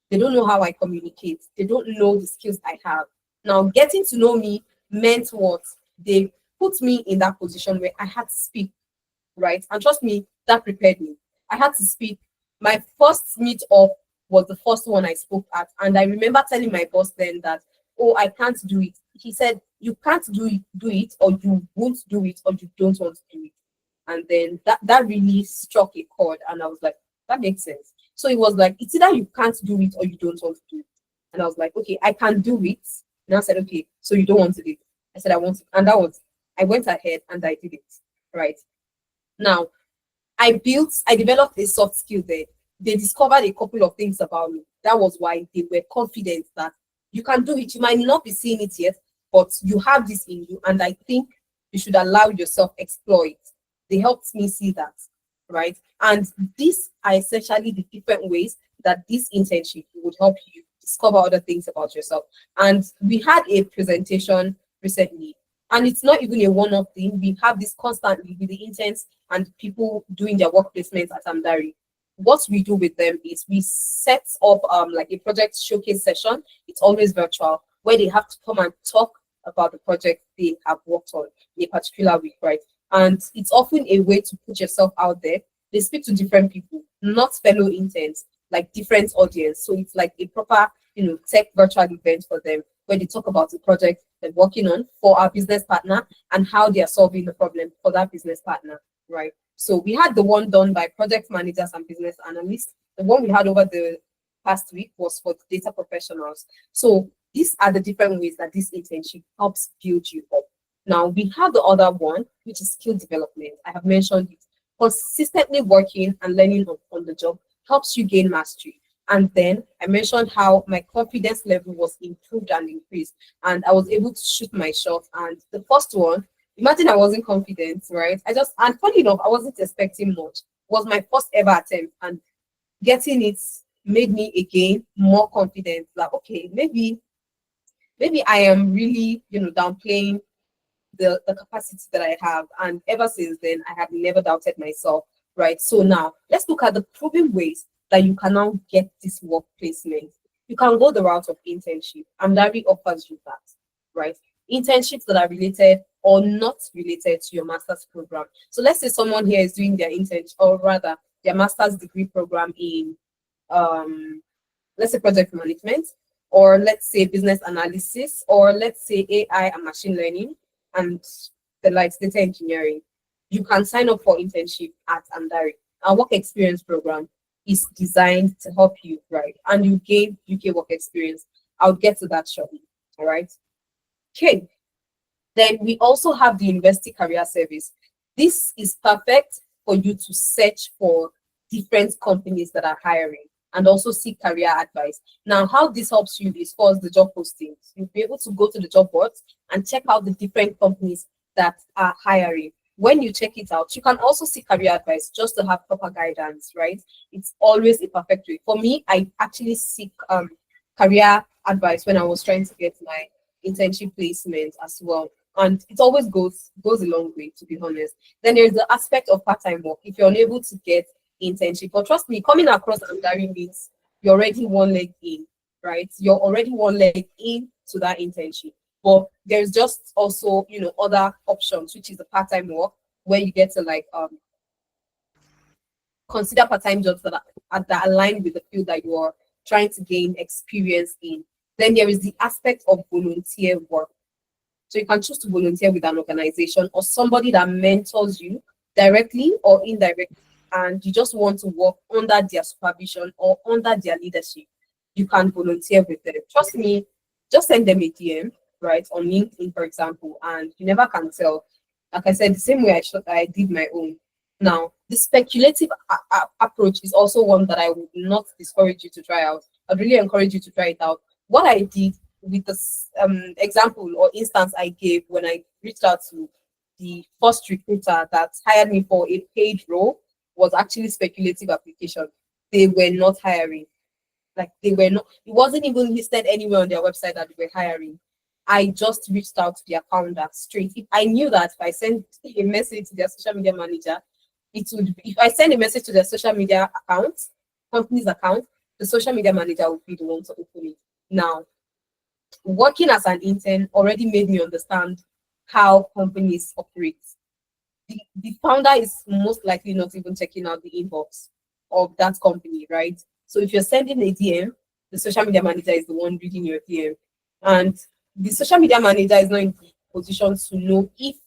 They don't know how I communicate. They don't know the skills I have. Now, getting to know me meant what? They put me in that position where I had to speak, right? And trust me, that prepared me. I had to speak. My first meet up was the first one I spoke at. And I remember telling my boss then that, oh, I can't do it. He said, you can't do it, or you won't do it, or you don't want to do it. And then that really struck a chord. And I was like, that makes sense. So it was like, it's either you can't do it or you don't want to do it. And I was like, okay, I can do it. And I said, okay, so you don't want to do it. I said, I want to. And I went ahead and I did it. Right. Now, I developed a soft skill there. They discovered a couple of things about me. That was why they were confident that you can do it. You might not be seeing it yet, but you have this in you, and I think you should allow yourself explore it. They helped me see that, right? And these are essentially the different ways that this internship would help you discover other things about yourself. And we had a presentation recently, and it's not even a one-off thing. We have this constantly with the interns and people doing their work placements at Amdari. What we do with them is we set up like a project showcase session. It's always virtual, where they have to come and talk about the project they have worked on in a particular week, right? And it's often a way to put yourself out there. They speak to different people, not fellow interns, like different audience. So it's like a proper, tech virtual event for them, where they talk about the project they're working on for our business partner and how they are solving the problem for that business partner, right? So we had the one done by project managers and business analysts. The one we had over the past week was for data professionals. So these are the different ways that this internship helps build you up. Now we have the other one, which is skill development. I have mentioned it. Consistently working and learning on the job helps you gain mastery. And then I mentioned how my confidence level was improved and increased, and I was able to shoot my shot. And the first one, imagine I wasn't confident, right? And funny enough, I wasn't expecting much. It was my first ever attempt, and getting it made me again more confident. Like, okay, maybe I am really, downplaying the capacity that I have. And ever since then, I have never doubted myself, right? So now let's look at the proven ways that you can now get this work placement. You can go the route of internship, and Larry offers you that, right? Internships that are related or not related to your master's program. So let's say someone here is doing their internship, or rather their master's degree program in let's say project management, or let's say business analysis, or let's say AI and machine learning, and the likes, data engineering. You can sign up for internship at Andari. Our work experience program is designed to help you, right? And you gain UK work experience. I'll get to that shortly. All right. Okay. Then we also have the University Career Service. This is perfect for you to search for different companies that are hiring and also seek career advice. Now, how this helps you is first the job postings. You'll be able to go to the job boards and check out the different companies that are hiring. When you check it out, you can also seek career advice just to have proper guidance, right? It's always a perfect way. For me, I actually seek career advice when I was trying to get my internship placement as well. And it always goes a long way, to be honest. Then there's the aspect of part-time work. If you're unable to get internship, but trust me, coming across Amdari means you're already one leg in, right? You're already one leg in to that internship. But there's just also, other options, which is the part-time work, where you get to consider part-time jobs that align with the field that you are trying to gain experience in. Then there is the aspect of volunteer work. So you can choose to volunteer with an organization or somebody that mentors you directly or indirectly, and you just want to work under their supervision or under their leadership. You can volunteer with them. Trust me, just send them a DM, right, on LinkedIn, for example, and you never can tell. Like I said, the same way I did my own. Now, the speculative approach is also one that I would not discourage you to try out. I'd really encourage you to try it out. What I did with this example or instance I gave when I reached out to the first recruiter that hired me for a paid role was actually speculative application. They were not hiring. They were not, it wasn't even listed anywhere on their website that they were hiring. I just reached out to their founder straight. If I knew that if I sent a message to their social media manager, if I send a message to their social media account, company's account, the social media manager would be the one to open it. Now, working as an intern already made me understand how companies operate. The founder is most likely not even checking out the inbox of that company, right? So if you're sending a DM, the social media manager is the one reading your DM. And the social media manager is not in the position to know if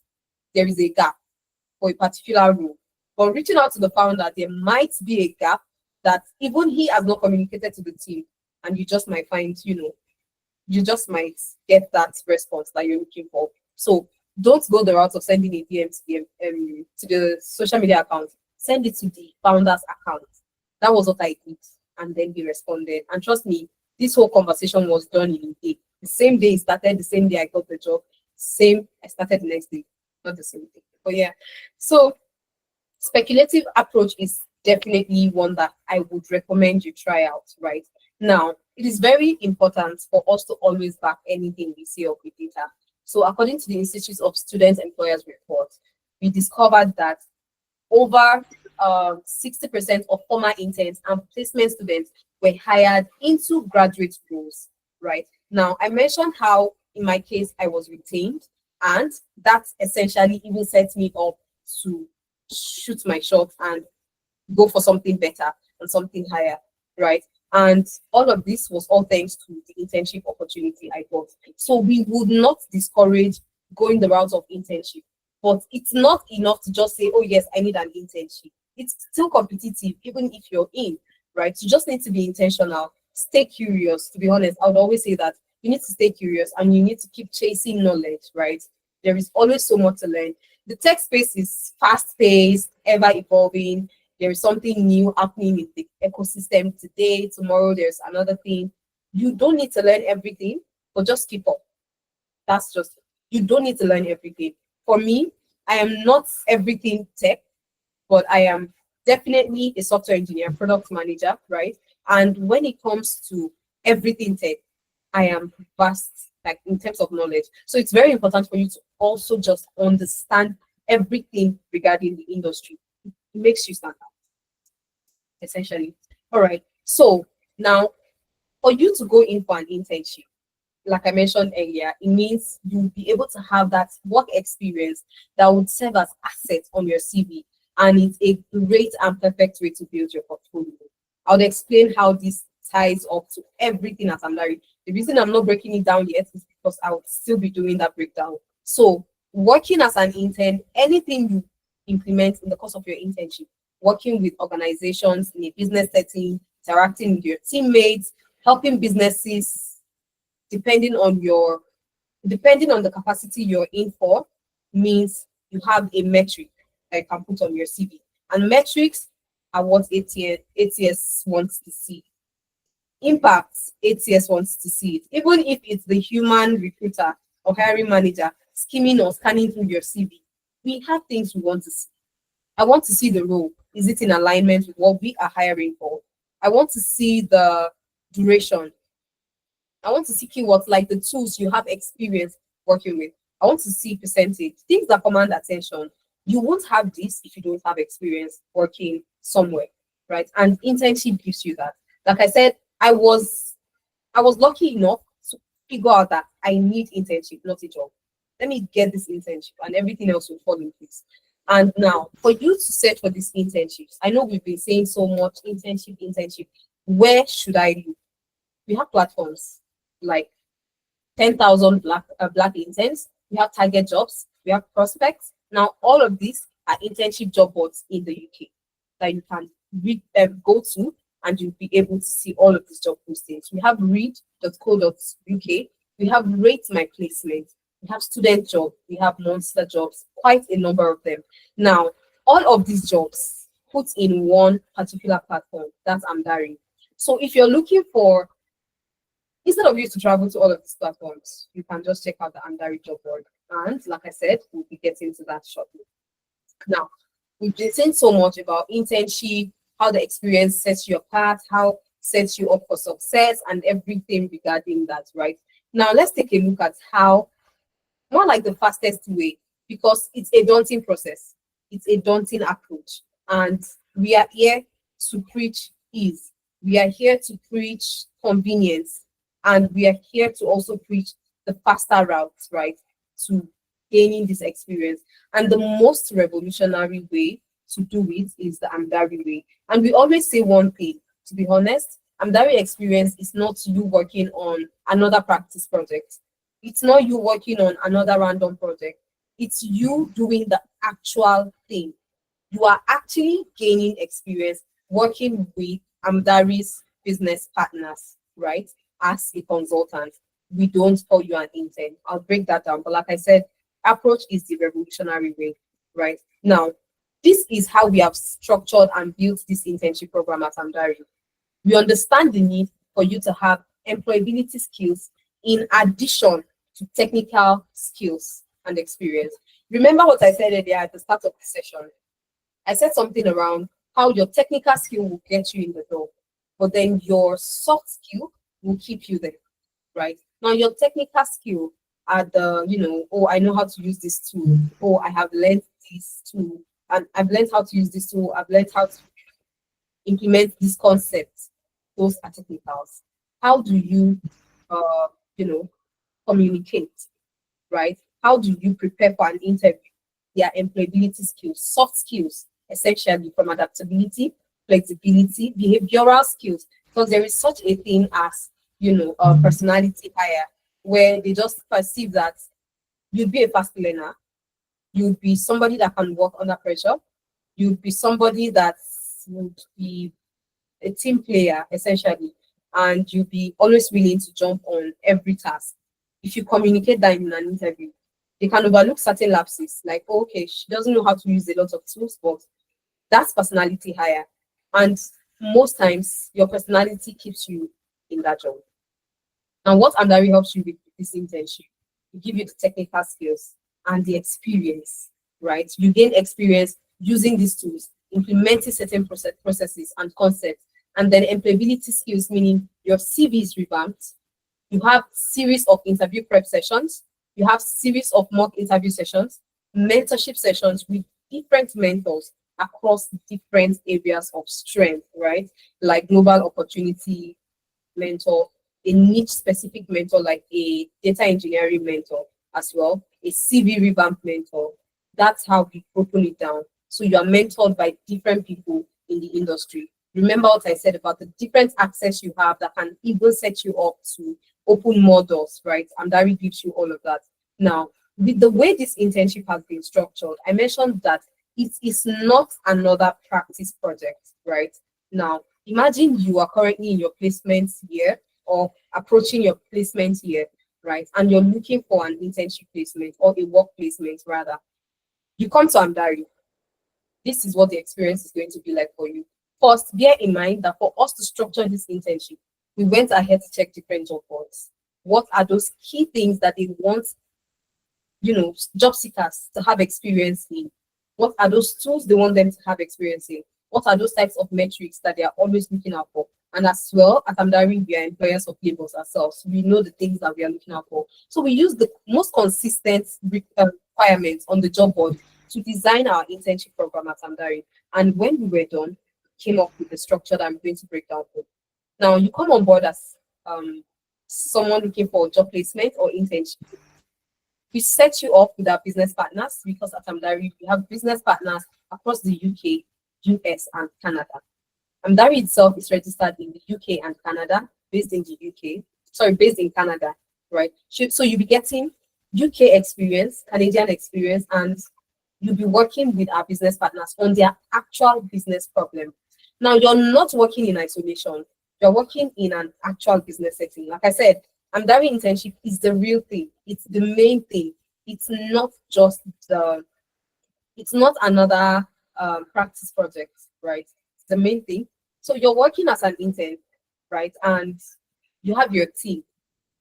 there is a gap for a particular role. But reaching out to the founder, there might be a gap that even he has not communicated to the team, and you just might find, you just might get that response that you're looking for. So don't go the route of sending a DM to the social media account. send it to the founder's account. That was what I did. And then he responded. And trust me, this whole conversation was done in a day. The same day it started, the same day I got the job, same, I started the next day. Not the same thing. But yeah. So speculative approach is definitely one that I would recommend you try out, right? Now, it is very important for us to always back anything we see up with data. So according to the Institute of Student Employers report, we discovered that over 60% of former interns and placement students were hired into graduate roles, right? Now, I mentioned how in my case I was retained, and that essentially even set me up to shoot my shot and go for something better and something higher, right? And all of this was all thanks to the internship opportunity I got. So we would not discourage going the route of internship, but it's not enough to just say, oh yes, I need an internship. It's still competitive, even if you're in, right? You just need to be intentional, stay curious. To be honest, I would always say that you need to stay curious and you need to keep chasing knowledge, right? There is always so much to learn. The tech space is fast-paced, ever evolving. There is something new happening in the ecosystem today. Tomorrow, there's another thing. You don't need to learn everything, but just keep up. That's just, you don't need to learn everything. For me, I am not everything tech, but I am definitely a software engineer, product manager, right? And when it comes to everything tech, I am vast, like in terms of knowledge. So it's very important for you to also just understand everything regarding the industry. It makes you stand out, essentially. All right. So now, for you to go in for an internship, like I mentioned earlier, it means you'll be able to have that work experience that would serve as assets on your CV. And it's a great and perfect way to build your portfolio. I'll explain how this ties up to everything at Amdari. The reason I'm not breaking it down yet is because I would still be doing that breakdown. So working as an intern, anything you implement in the course of your internship, working with organizations in a business setting, interacting with your teammates, helping businesses, depending on the capacity you're in for, means you have a metric that you can put on your CV. And metrics are what ATS wants to see. Impact, ATS wants to see it. Even if it's the human recruiter or hiring manager skimming or scanning through your CV, we have things we want to see. I want to see the role. Is it in alignment with what we are hiring for? I want to see the duration. I want to see keywords like the tools you have experience working with. I want to see percentage, things that command attention. You won't have this if you don't have experience working somewhere, right? And internship gives you that. Like I said, I was lucky enough to figure out that I need internship, not a job. Let me get this internship and everything else will fall in place. And now, for you to search for these internships, I know we've been saying so much internship. Where should I look? We have platforms like 10,000 black interns. We have target jobs. We have prospects. Now, all of these are internship job boards in the UK that you can go to, and you'll be able to see all of these job postings. We have read.co.uk. We have Rate My Placement. We have student job. We have monster jobs, quite a number of them. Now, all of these jobs put in one particular platform, that's Amdari. So if you're looking for, instead of you to travel to all of these platforms, you can just check out the Amdari job board. And like I said, we'll be getting to that shortly. Now, we've been saying so much about internship, how the experience sets you apart, how it sets you up for success, and everything regarding that, right? Now, let's take a look at how, more like the fastest way, because it's a daunting process. It's a daunting approach. And we are here to preach ease. We are here to preach convenience. And we are here to also preach the faster routes, right, to gaining this experience. And the most revolutionary way to do it is the Amdari way. And we always say one thing, to be honest, Amdari experience is not you working on another practice project. It's not you working on another random project. It's you doing the actual thing. You are actually gaining experience working with Amdari's business partners, right? As a consultant. We don't call you an intern. I'll break that down. But like I said, approach is the revolutionary way, right? Now, This is how we have structured and built this internship program at Amdari. We understand the need for you to have employability skills in addition to technical skills and experience. Remember what I said earlier at the start of the session? I said something around how your technical skill will get you in the door, but then your soft skill will keep you there, right? Now, your technical skill are the, oh, I know how to use this tool. Oh, I have learned this tool, and I've learned how to use this tool. I've learned how to implement this concept. Those are technicals. How do you, communicate, right? How do you prepare for an interview? Their employability skills, soft skills, essentially from adaptability, flexibility, behavioral skills, because there is such a thing as, personality hire, where they just perceive that you'd be a fast learner, you'd be somebody that can work under pressure, you'd be somebody that would be a team player, essentially, and you'll be always willing to jump on every task. If you communicate that in an interview, they can overlook certain lapses, like, oh, okay, she doesn't know how to use a lot of tools, but that's personality hire. And most times, your personality keeps you in that job. Now, what Amdari helps you with this internship, we give you the technical skills and the experience, right? You gain experience using these tools, implementing certain processes and concepts, and then employability skills, meaning your CV is revamped. You have series of interview prep sessions. You have series of mock interview sessions, mentorship sessions with different mentors across different areas of strength, right? Like global opportunity mentor, a niche specific mentor like a data engineering mentor as well, a CV revamp mentor. That's how we broken it down. So you are mentored by different people in the industry. Remember what I said about the different access you have that can even set you up to open more doors, right? And that gives you all of that. Now, with the way this internship has been structured, I mentioned that it is not another practice project, right? Now, imagine you are currently in your placement year or approaching your placement year, right? And you're looking for an internship placement or a work placement rather. You come to Amdari. This is what the experience is going to be like for you. First, bear in mind that for us to structure this internship, we went ahead to check different job boards. What are those key things that they want, job seekers to have experience in? What are those tools they want them to have experience in? What are those types of metrics that they are always looking out for? And as well, at Amdari, we are employers of labels ourselves. We know the things that we are looking out for. So we use the most consistent requirements on the job board to design our internship program at Amdari. And when we were done, came up with the structure that I'm going to break down for. Now, you come on board as someone looking for a job placement or internship. We set you up with our business partners because at Amdari, we have business partners across the UK, US, and Canada. Amdari itself is registered in the UK and Canada, based in Canada, right? So you'll be getting UK experience, Canadian experience, and you'll be working with our business partners on their actual business problem. Now, you're not working in isolation. You're working in an actual business setting. Like I said, Amdari internship is the real thing. It's the main thing. It's not just it's not another practice project, right? It's the main thing. So you're working as an intern, right? And you have your team.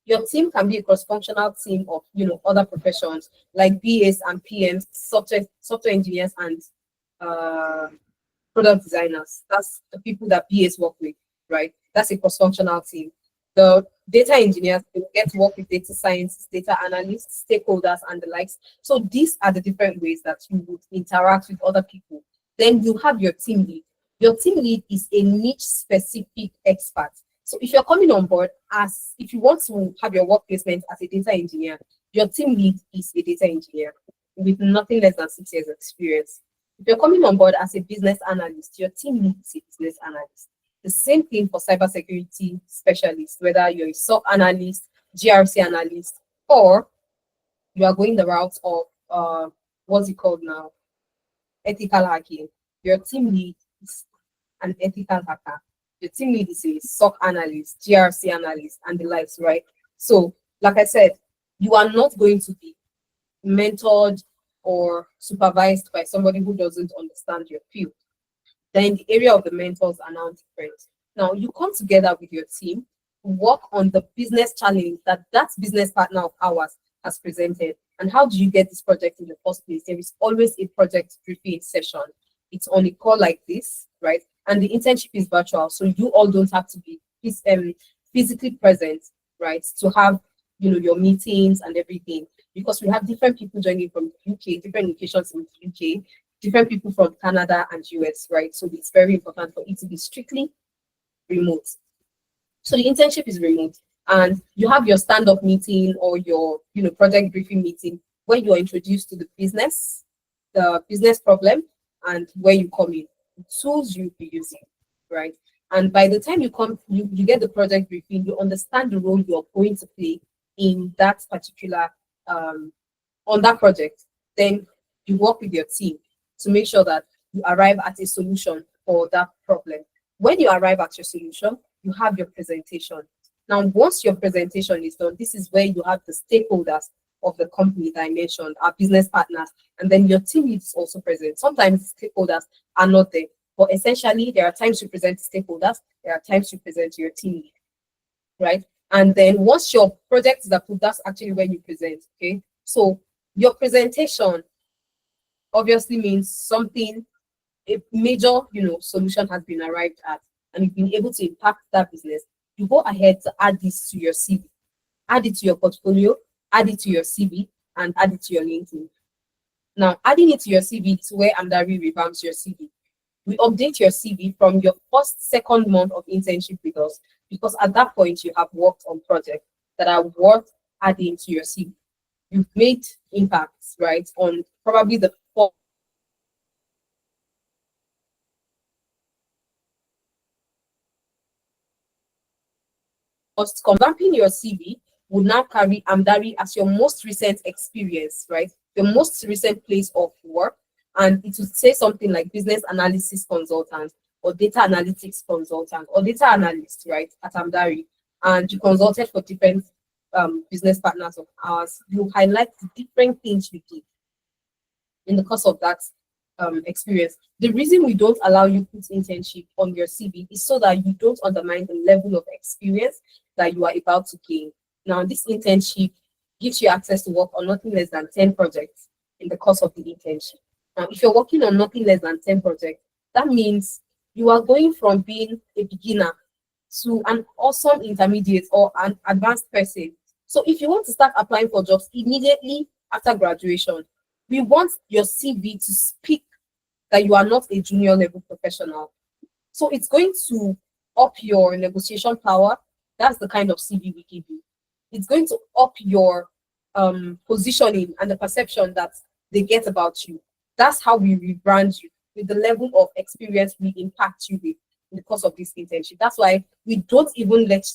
Your team can be a cross-functional team of, other professions like BAs and PMs, software engineers, and product designers. That's the people that BAs work with, right? That's a cross-functional team. The data engineers will get to work with data scientists, data analysts, stakeholders, and the likes. So these are the different ways that you would interact with other people. Then you have your team lead. Your team lead is a niche specific expert. So if you're coming on board if you want to have your work placement as a data engineer, your team lead is a data engineer with nothing less than 6 years experience. If you're coming on board as a business analyst, your team lead is a business analyst. The same thing for cybersecurity specialists, whether you're a SOC analyst, GRC analyst, or you are going the route of what's it called now? Ethical hacking. Your team lead is an ethical hacker. Your team lead is a SOC analyst, GRC analyst, and the likes, right? So, like I said, you are not going to be mentored or supervised by somebody who doesn't understand your field. Then the area of the mentors are now different. Now you come together with your team, work on the business challenge that business partner of ours has presented. And how do you get this project in the first place? There is always a project briefing session. It's on a call like this, right? And the internship is virtual, so you all don't have to be physically present, right? To have your meetings and everything, because we have different people joining from the UK, different locations in the UK, different people from Canada and US, right? So it's very important for it to be strictly remote. So the internship is remote, and you have your stand-up meeting or your project briefing meeting where you are introduced to the business problem, and where you come in, the tools you'll be using, right? And by the time you come, you get the project briefing, you understand the role you're going to play in that particular on that project. Then you work with your team to make sure that you arrive at a solution for that problem. When you arrive at your solution, you have your presentation. Now, once your presentation is done, this is where you have the stakeholders of the company that I mentioned, our business partners, and then your team is also present. Sometimes stakeholders are not there, but essentially there are times you present to stakeholders, there are times you present to your team lead, right? And then once your project is approved, that's actually when you present, okay? So your presentation obviously means something, a major, solution has been arrived at, and you've been able to impact that business. You go ahead to add this to your CV, add it to your portfolio, add it to your CV, and add it to your LinkedIn. Now, adding it to your CV is where Amdari revamps your CV. We update your CV from your second month of internship with us, because at that point you have worked on projects that are worth adding to your CV. You've made impacts, right, on probably the revamping your CV would now carry Amdari as your most recent experience, right? Your most recent place of work. And it would say something like business analysis consultant or data analytics consultant or data analyst, right, at Amdari. And you consulted for different business partners of ours. You highlight the different things you did in the course of that experience. The reason we don't allow you to put internship on your CV is so that you don't undermine the level of experience that you are about to gain. Now, this internship gives you access to work on nothing less than 10 projects in the course of the internship. Now, if you're working on nothing less than 10 projects, that means you are going from being a beginner to an awesome intermediate or an advanced person. So if you want to start applying for jobs immediately after graduation, we want your CV to speak that you are not a junior level professional. So it's going to up your negotiation power. That's the kind of CV we give you. It's going to up your positioning and the perception that they get about you. That's how we rebrand you, with the level of experience we impact you with in the course of this internship. That's why we don't even let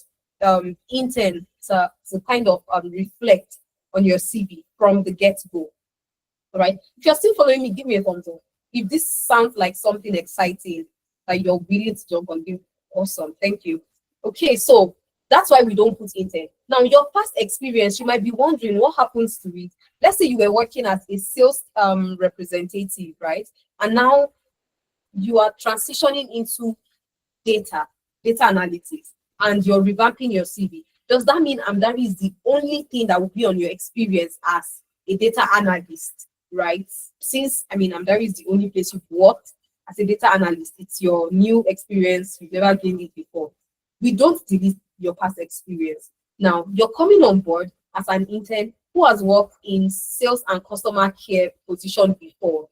intern to kind of reflect on your CV from the get-go. All right. If you're still following me, give me a thumbs up. If this sounds like something exciting that you're willing to jump on, give awesome. Thank you. Okay, so that's why we don't put intern. Now, your past experience, you might be wondering what happens to it. Let's say you were working as a sales representative, right? And now you are transitioning into data analytics, and you're revamping your CV. Does that mean Amdari is the only thing that will be on your experience as a data analyst, right? Since, Amdari is the only place you've worked as a data analyst, it's your new experience, you've never gained it before. We don't delete your past experience. Now, you're coming on board as an intern who has worked in sales and customer care position before,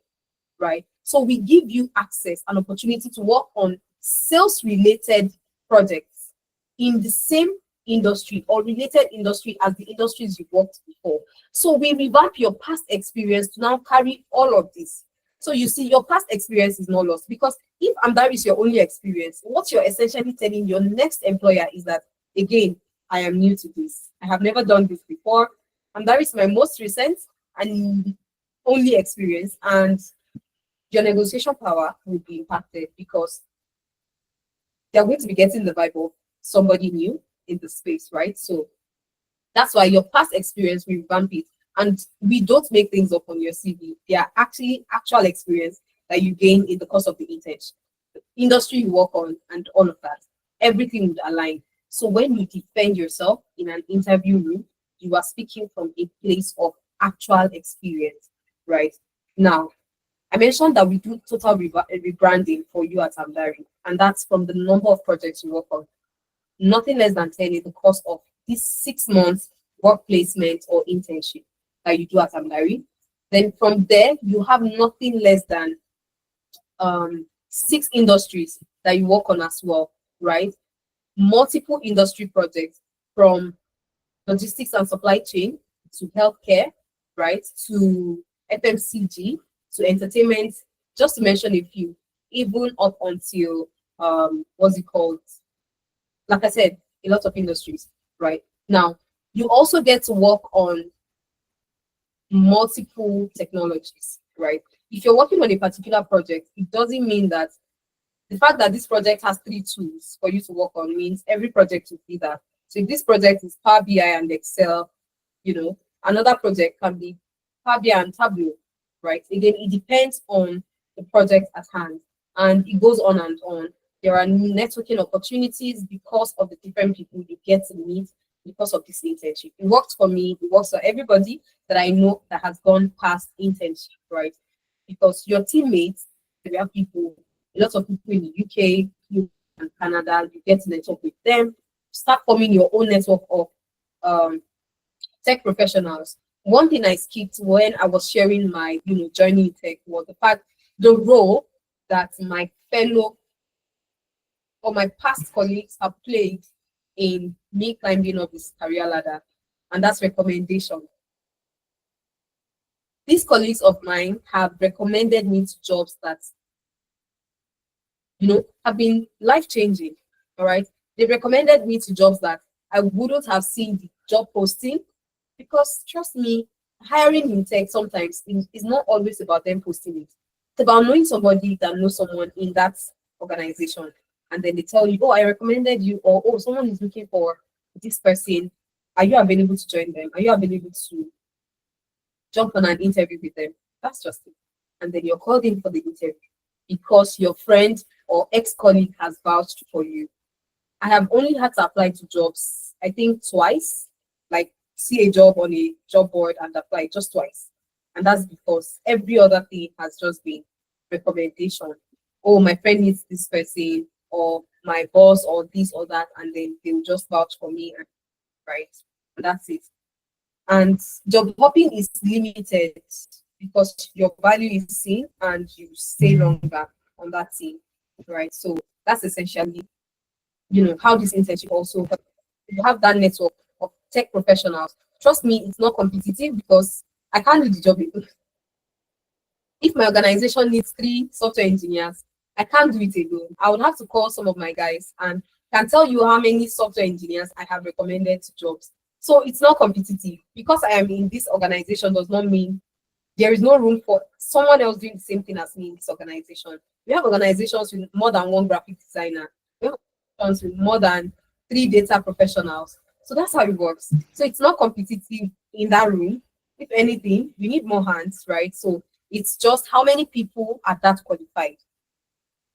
right? So we give you access and opportunity to work on sales-related projects in the same industry or related industry as the industries you've worked before. So we revamp your past experience to now carry all of this. So you see, your past experience is not lost, because if Amdari is your only experience, what you're essentially telling your next employer is that, again, I am new to this. I have never done this before. Amdari is my most recent and only experience, and your negotiation power will be impacted because they're going to be getting the vibe of somebody new in the space, right? So that's why your past experience, we revamp it, And we don't make things up on your CV. They are actually actual experience that you gain in the course of the internship, the industry you work on, and all of that. Everything would align. So when you defend yourself in an interview room, you are speaking from a place of actual experience, right? Now, I mentioned that we do total rebranding for you at Amdari, and that's from the number of projects you work on. Nothing less than 10 in the course of this 6 months work placement or internship that you do at Amdari. Then from there, you have nothing less than 6 industries that you work on as well, right? Multiple industry projects from logistics and supply chain to healthcare, right? To FMCG, to entertainment, just to mention a few, even up until what's it called? Like I said, a lot of industries, right? Now, you also get to work on multiple technologies, right? If you're working on a particular project, it doesn't mean that the fact that this project has 3 tools for you to work on means every project will be that. So if this project is Power BI and Excel, another project can be Power BI and Tableau, right? Again, it depends on the project at hand, and it goes on and on. There are networking opportunities because of the different people you get to meet because of this internship. It works for me, it works for everybody that I know that has gone past internship, right? Because your teammates, there are people, a lot of people in the UK, and Canada, you get to network with them, start forming your own network of tech professionals. One thing I skipped when I was sharing my journey in tech was the fact the role that my fellow or my past colleagues have played in me climbing up this career ladder, and that's recommendation. These colleagues of mine have recommended me to jobs that have been life-changing. All right. They recommended me to jobs that I wouldn't have seen the job posting, because trust me, hiring in tech sometimes is not always about them posting it. It's about knowing somebody that knows someone in that organization. And then they tell you, oh, I recommended you, or oh, someone is looking for this person. Are you available to join them? Are you available to jump on an interview with them? That's just it. And then you're called in for the interview because your friend or ex-colleague has vouched for you. I have only had to apply to jobs, I think twice, like see a job on a job board and apply just twice. And that's because every other thing has just been recommendation. Oh, my friend needs this person, or my boss, or this or that, and then they will just vouch for me, right? And that's it. And job hopping is limited because your value is seen and you stay longer on that team, right? So that's essentially, how this internship also, you have that network of tech professionals. Trust me, it's not competitive because I can't do the job alone. If my organization needs 3 software engineers, I can't do it alone. I would have to call some of my guys and can tell you how many software engineers I have recommended to jobs. So it's not competitive. Because I am in this organization does not mean there is no room for someone else doing the same thing as me in this organization. We have organizations with more than 1 graphic designer. We have organizations with more than 3 data professionals. So that's how it works. So it's not competitive in that room. If anything, you need more hands, right? So it's just how many people are that qualified.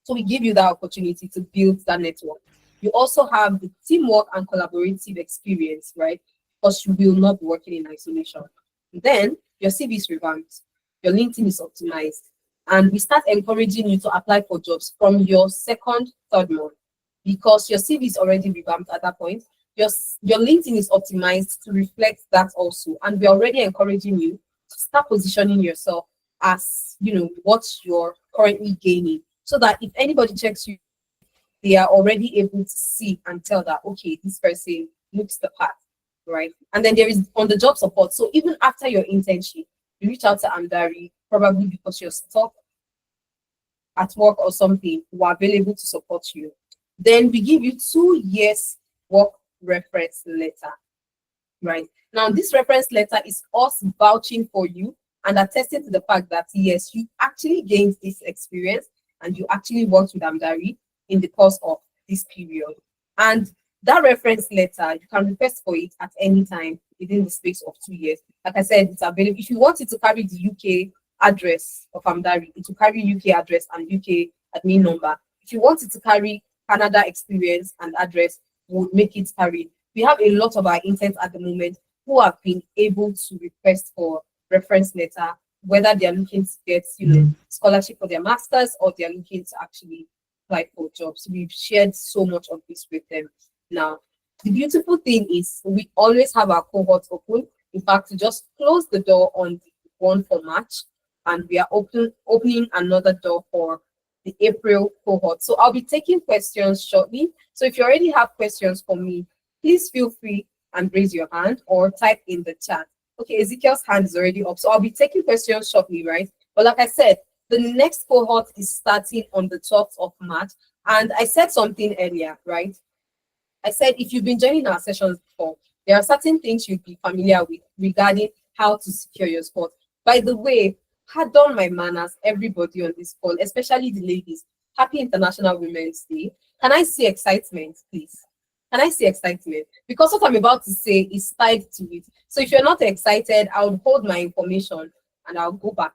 So we give you that opportunity to build that network. You also have the teamwork and collaborative experience, right? Because you will not be working in isolation. Then your CV is revamped, your LinkedIn is optimized, and we start encouraging you to apply for jobs from your 2nd, 3rd month, because your CV is already revamped at that point. Your LinkedIn is optimized to reflect that also, and we're already encouraging you to start positioning yourself as what you're currently gaining, so that if anybody checks you, they are already able to see and tell that, okay, this person looks the part, right? And then there is on the job support. So even after your internship, you reach out to Amdari, probably because you're stuck at work or something, who are available to support you. Then we give you 2 years work reference letter, right? Now, this reference letter is us vouching for you and attesting to the fact that, yes, you actually gained this experience and you actually worked with Amdari in the course of this period. And that reference letter, you can request for it at any time. within the space of 2 years. Like I said, it's available. If you want it to carry the UK address of Amdari, it will carry UK address and UK admin number. If you want it to carry Canada experience and address, we'll make it carry. We have a lot of our interns at the moment who have been able to request for reference letter, whether they are looking to get, scholarship for their masters or they are looking to actually apply for jobs. We've shared so much of this with them. Now, the beautiful thing is we always have our cohorts open. In fact, we just closed the door on the one for March, and we are opening another door for the April cohort. So I'll be taking questions shortly. So if you already have questions for me, please feel free and raise your hand or type in the chat. Okay, Ezekiel's hand is already up. So I'll be taking questions shortly, right? But like I said, the next cohort is starting on the 12th of March. And I said something earlier, right? I said, if you've been joining our sessions before, there are certain things you'd be familiar with regarding how to secure your spot. By the way, pardon my manners, everybody on this call, especially the ladies. Happy International Women's Day. Can I see excitement, please? Can I see excitement? Because what I'm about to say is tied to it. So if you're not excited, I'll hold my information and I'll go back.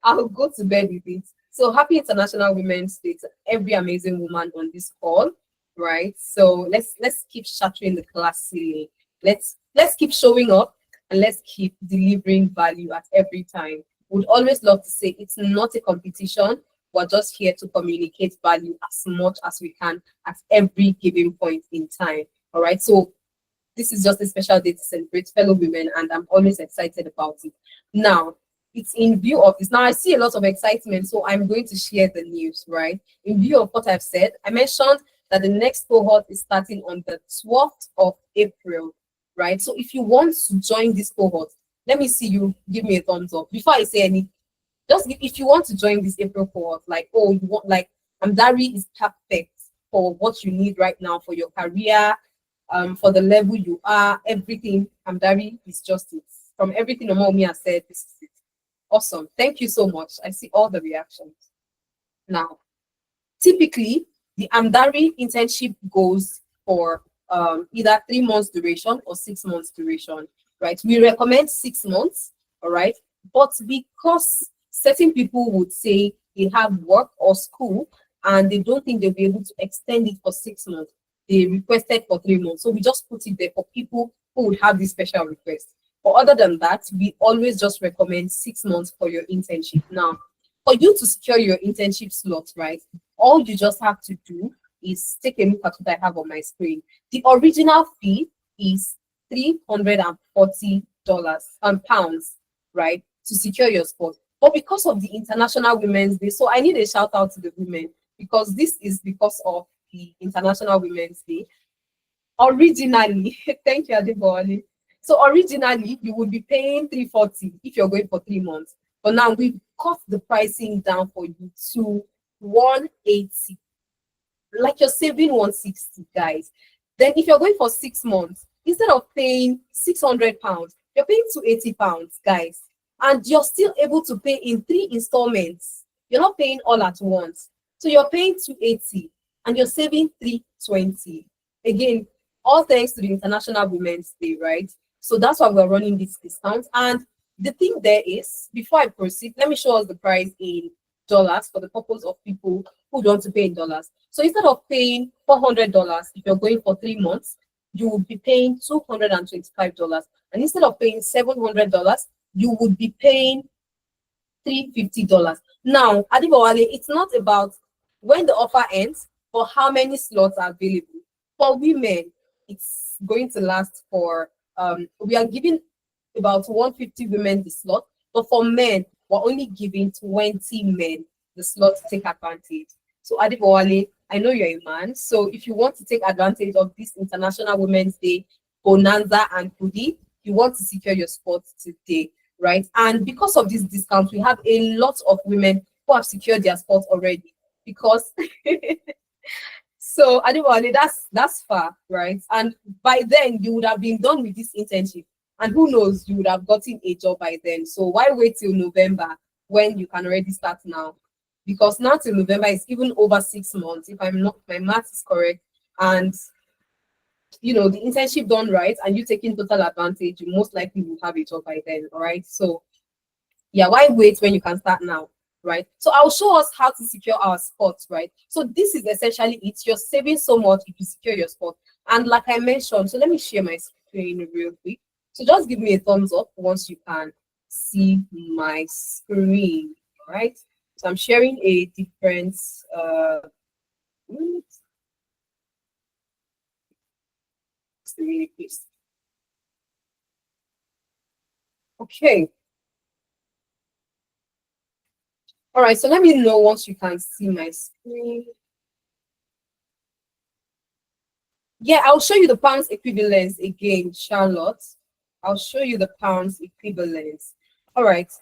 I'll go to bed with it. So happy International Women's Day to every amazing woman on this call, right? So let's keep shattering the class ceiling. Let's keep showing up and let's keep delivering value at every time. Would always love to say it's not a competition. We're just here to communicate value as much as we can at every given point in time. All right. So this is just a special day to celebrate fellow women, and I'm always excited about it. Now, it's in view of this. Now, I see a lot of excitement, so I'm going to share the news, right? In view of what I've said, I mentioned that the next cohort is starting on the 12th of April, right? So if you want to join this cohort, let me see you give me a thumbs up. Before I say anything, if you want to join this April cohort, like, oh, you want, like, Amdari is perfect for what you need right now for your career, for the level you are, everything. Amdari is just it. From everything Omomi has said, this is it. Awesome. Thank you so much. I see all the reactions. Now, typically, the Amdari internship goes for either 3 months duration or 6 months duration, right? We recommend 6 months, all right? But because certain people would say they have work or school and they don't think they'll be able to extend it for 6 months, they requested for 3 months. So we just put it there for people who would have this special request. But other than that, we always just recommend 6 months for your internship. Now, for you to secure your internship slot, right, all you just have to do is take a look at what I have on my screen. The original fee is $340 pounds, right, to secure your spot. But because of the International Women's Day, so I need a shout out to the women because this is because of the International Women's Day. Originally, thank you, Adebowale. So originally, you would be paying $340 if you're going for 3 months. But now we've cut the pricing down for you to $180. Like you're saving $160, guys. Then if you're going for 6 months, instead of paying £600, you're paying £280, guys. And you're still able to pay in 3 installments. You're not paying all at once. So you're paying $280 and you're saving $320. Again, all thanks to the International Women's Day, right? So that's why we're running this discount. And the thing there is, before I proceed, let me show us the price in dollars for the purpose of people who don't want to pay in dollars. So instead of paying $400 if you're going for 3 months, you would be paying $225. And instead of paying $700, you would be paying $350. Now, Adibawale, it's not about when the offer ends, but how many slots are available. For women, it's going to last for, we are giving about 150 women the slot, but for men, we're only giving 20 men the slot to take advantage. So Adibawale, I know you're a man, so if you want to take advantage of this International Women's Day bonanza and goodie, you want to secure your spot today, right? And because of this discount, we have a lot of women who have secured their spot already. Because so Adibawale, that's far, right? And by then you would have been done with this internship, and who knows, you would have gotten a job by then. So why wait till November when you can already start now? Because now till November is even over 6 months, if I'm not, my math is correct. And the internship done right and you taking total advantage, you most likely will have a job by then. All right. So yeah, why wait when you can start now? Right. So I'll show us how to secure our spots, right? So this is essentially it. You're saving so much if you secure your spot. And like I mentioned, so let me share my screen real quick. So just give me a thumbs up once you can see my screen. All right. So I'm sharing a different screen, please. Okay. All right, so let me know once you can see my screen. Yeah, I'll show you the pounds equivalence again, Charlotte. I'll show you the pounds equivalence. All right,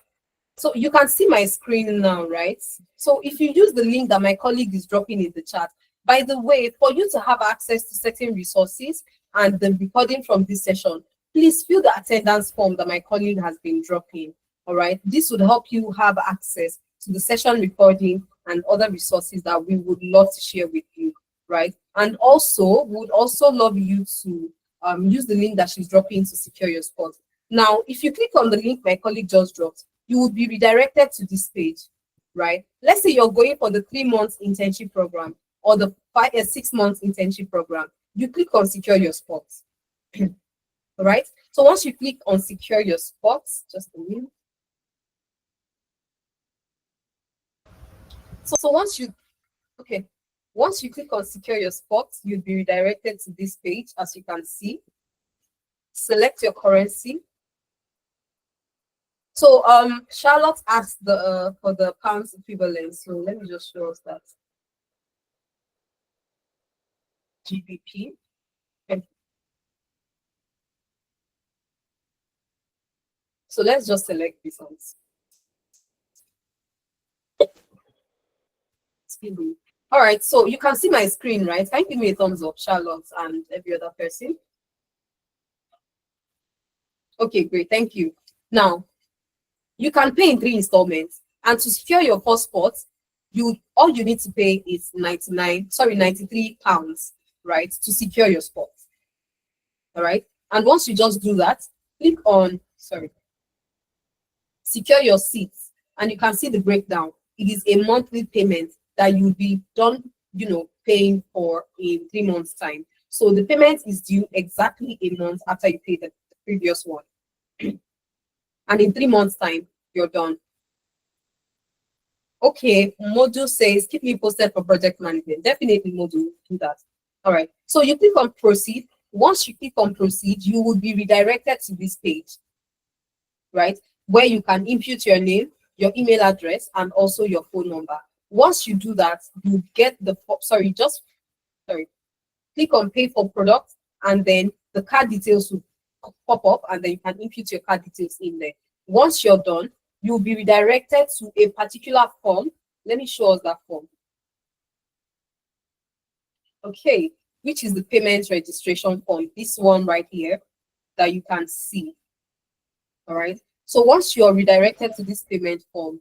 so you can see my screen now, right? So if you use the link that my colleague is dropping in the chat, by the way, for you to have access to certain resources and the recording from this session, please fill the attendance form that my colleague has been dropping. All right, this would help you have access to the session recording and other resources that we would love to share with you, right? And also, we would also love you to use the link that she's dropping to secure your spot. Now, if you click on the link my colleague just dropped, you will be redirected to this page, right? Let's say you're going for the 3 months internship program or the 6 months internship program. You click on secure your spot. All right. So once you click on secure your spots, just a minute. So once you click on secure your spots, you'll be redirected to this page. As you can see, select your currency. So Charlotte asked for the pounds equivalent. So let me just show us that. GBP. Okay. So let's just select this one. Excuse me. All right, so you can see my screen, right? Can you give me a thumbs up, Charlotte, and every other person? Okay, great, thank you. Now, you can pay in 3 installments, and to secure your first spot, all you need to pay is 93 pounds, right, to secure your spot. All right, and once you just do that, click on secure your seats, and you can see the breakdown. It is a monthly payment that you'll be done, paying for in 3 months' time. So the payment is due exactly a month after you pay the previous one. And in 3 months' time, you're done. Okay, Module says, keep me posted for project management. Definitely, Module, do that. All right, so you click on proceed. Once you click on proceed, you will be redirected to this page, right, where you can input your name, your email address, and also your phone number. Once you do that, you get the, click on pay for product, and then the card details will pop up, and then you can input your card details in there. Once you're done, you'll be redirected to a particular form. Let me show us that form. Okay, which is the payment registration form, this one right here that you can see. All right, so once you're redirected to this payment form,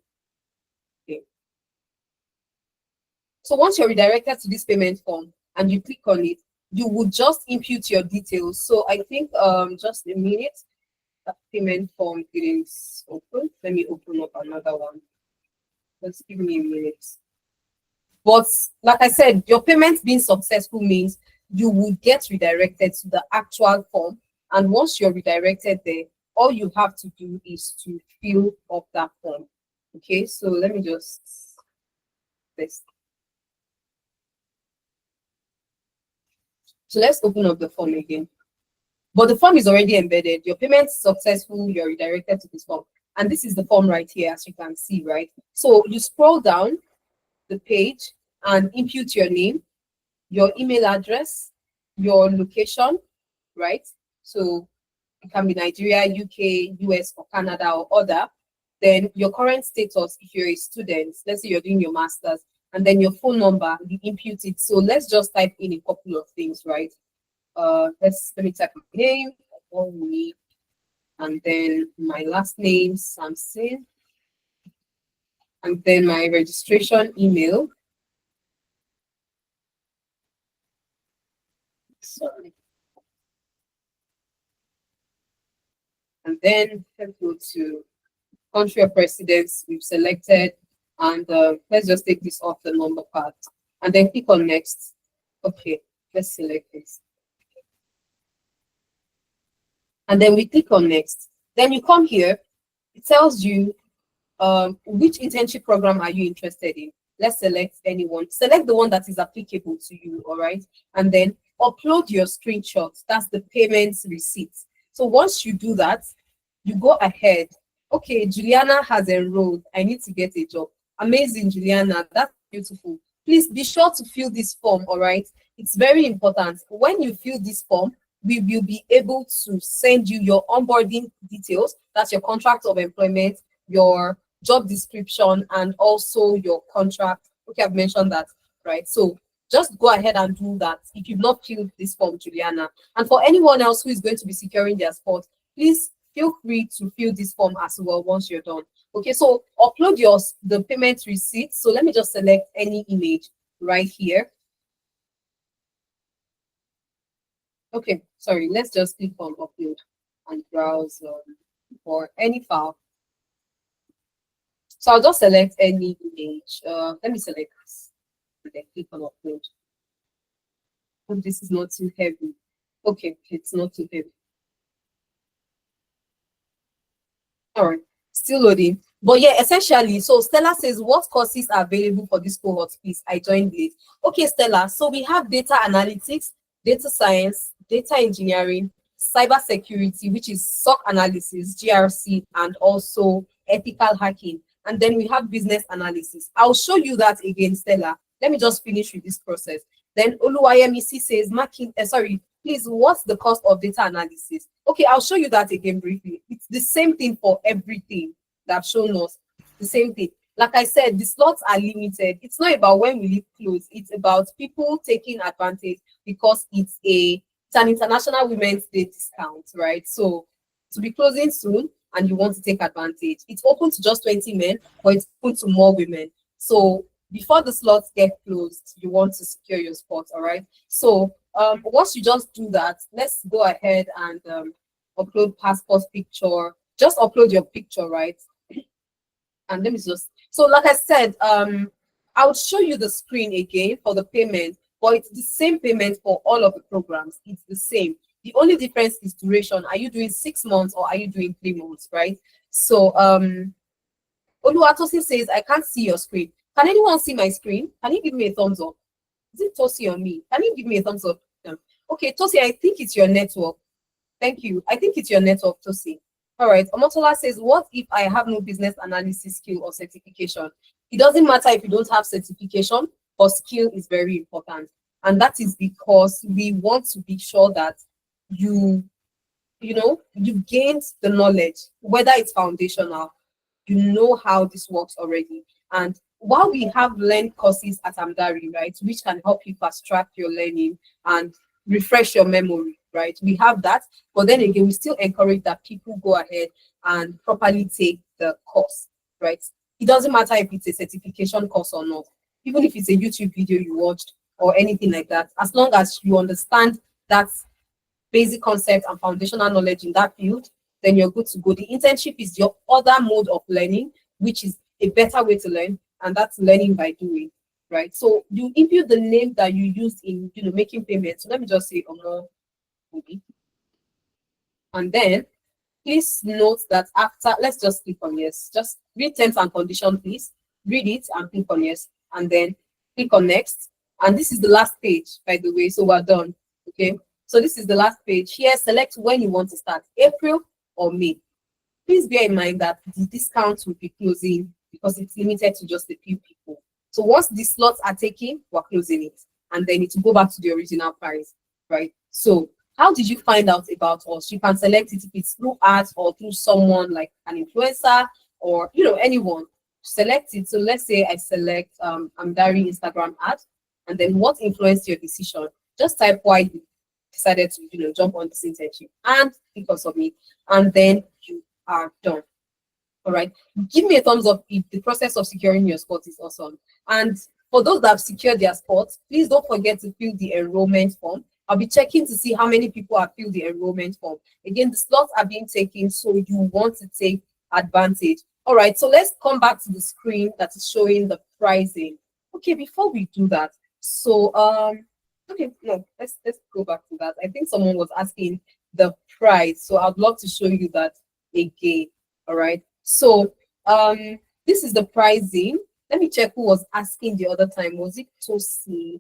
so once you're redirected to this payment form and you click on it, you would just input your details. So I think just a minute, that payment form didn't open. Let me open up another one. Just give me a minute. But like I said, your payment being successful means you will get redirected to the actual form. And once you're redirected there, all you have to do is to fill up that form. Okay, so let me just test. So let's open up the form again. But the form is already embedded. Your payment is successful, you're redirected to this form. And this is the form right here, as you can see, right? So you scroll down the page and input your name, your email address, your location, right? So it can be Nigeria, UK, US, or Canada, or other. Then your current status, if you're a student, let's say you're doing your master's, and then your phone number, you input it. So let's just type in a couple of things, right? Let me type my name, and then my last name, Samson, and then my registration email. Sorry. And then let's go to country of residence. We've selected, and let's just take this off the number part, and then click on next. Okay, let's select this. And then we click on next. Then you come here, it tells you which internship program are you interested in. Let's select anyone. Select the one that is applicable to you, all right? And then upload your screenshots. That's the payments receipt. So once you do that, you go ahead. Okay, Juliana has enrolled. I need to get a job. Amazing, Juliana. That's beautiful. Please be sure to fill this form, all right? It's very important. When you fill this form, we will be able to send you your onboarding details. That's your contract of employment, your job description, and also your contract. Okay, I've mentioned that, right? So just go ahead and do that if you've not filled this form, Juliana. And for anyone else who is going to be securing their spot, please feel free to fill this form as well once you're done. Okay, so upload the payment receipt. So let me just select any image right here. Okay, sorry, let's just click on upload and browse for any file. So I'll just select any image. Let me select this and then click on upload. And this is not too heavy. Okay, it's not too heavy. All right, still loading. But yeah, essentially, so Stella says, what courses are available for this cohort, please? I joined late. Okay, Stella, so we have data analytics, data science, data engineering, cybersecurity, which is SOC analysis, GRC, and also ethical hacking. And then we have business analysis. I'll show you that again, Stella. Let me just finish with this process. Then Oluwayemisi says, please, what's the cost of data analysis? Okay, I'll show you that again briefly. It's the same thing for everything that I've shown us. The same thing. Like I said, the slots are limited. It's not about when we leave close. It's about people taking advantage because it's an International Women's Day discount, right? So to be closing soon and you want to take advantage, it's open to just 20 men, but it's open to more women. So before the slots get closed, you want to secure your spot, all right? So once you just do that, let's go ahead and upload passport picture. Just upload your picture, right? And let me just, so like I said, I would show you the screen again for the payment, but it's the same payment for all of the programs. It's the same. The only difference is duration. Are you doing 6 months or are you doing 3 months, right? So Oluwatosin says, I can't see your screen. Can anyone see my screen? Can you give me a thumbs up? Is it Tosi or me? Can you give me a thumbs up? Okay, Tosi, I think it's your network. Thank you. I think it's your network, Tosi. All right. Omotola says, what if I have no business analysis skill or certification? It doesn't matter if you don't have certification, but skill is very important. And that is because we want to be sure that you've gained the knowledge, whether it's foundational, you know how this works already. And while we have learned courses at Amdari, right, which can help you fast track your learning and refresh your memory, right? We have that, but then again, we still encourage that people go ahead and properly take the course, right? It doesn't matter if it's a certification course or not, even if it's a YouTube video you watched or anything like that, as long as you understand that basic concept and foundational knowledge in that field, then you're good to go. The internship is your other mode of learning, which is a better way to learn, and that's learning by doing, right? So you input the name that you used in making payments. So let me just say Omo Obi. And then please note that after, let's just click on yes. Just read terms and conditions, please. Read it and click on yes. And then click on next. And this is the last page, by the way, so we're done. Okay. So this is the last page. Here, select when you want to start, April or May. Please bear in mind that the discount will be closing because it's limited to just a few people. So once the slots are taken, we're closing it. And then it will go back to the original price, right? So how did you find out about us? You can select it if it's through ads or through someone like an influencer or anyone. Select it. So let's say I select Amdari Instagram ad, and then what influenced your decision? Just type why you decided to jump on this internship and click on submit, and then you are done. All right. Give me a thumbs up if the process of securing your spot is awesome. And for those that have secured their spots, please don't forget to fill the enrollment form. I'll be checking to see how many people have filled the enrollment form. Again, the slots are being taken, so you want to take advantage. All right, so let's come back to the screen that is showing the pricing. Okay, before we do that, so okay, no, let's go back to that. I think someone was asking the price, so I'd love to show you that again. All right, so this is the pricing. Let me check who was asking the other time. Was it Tosi?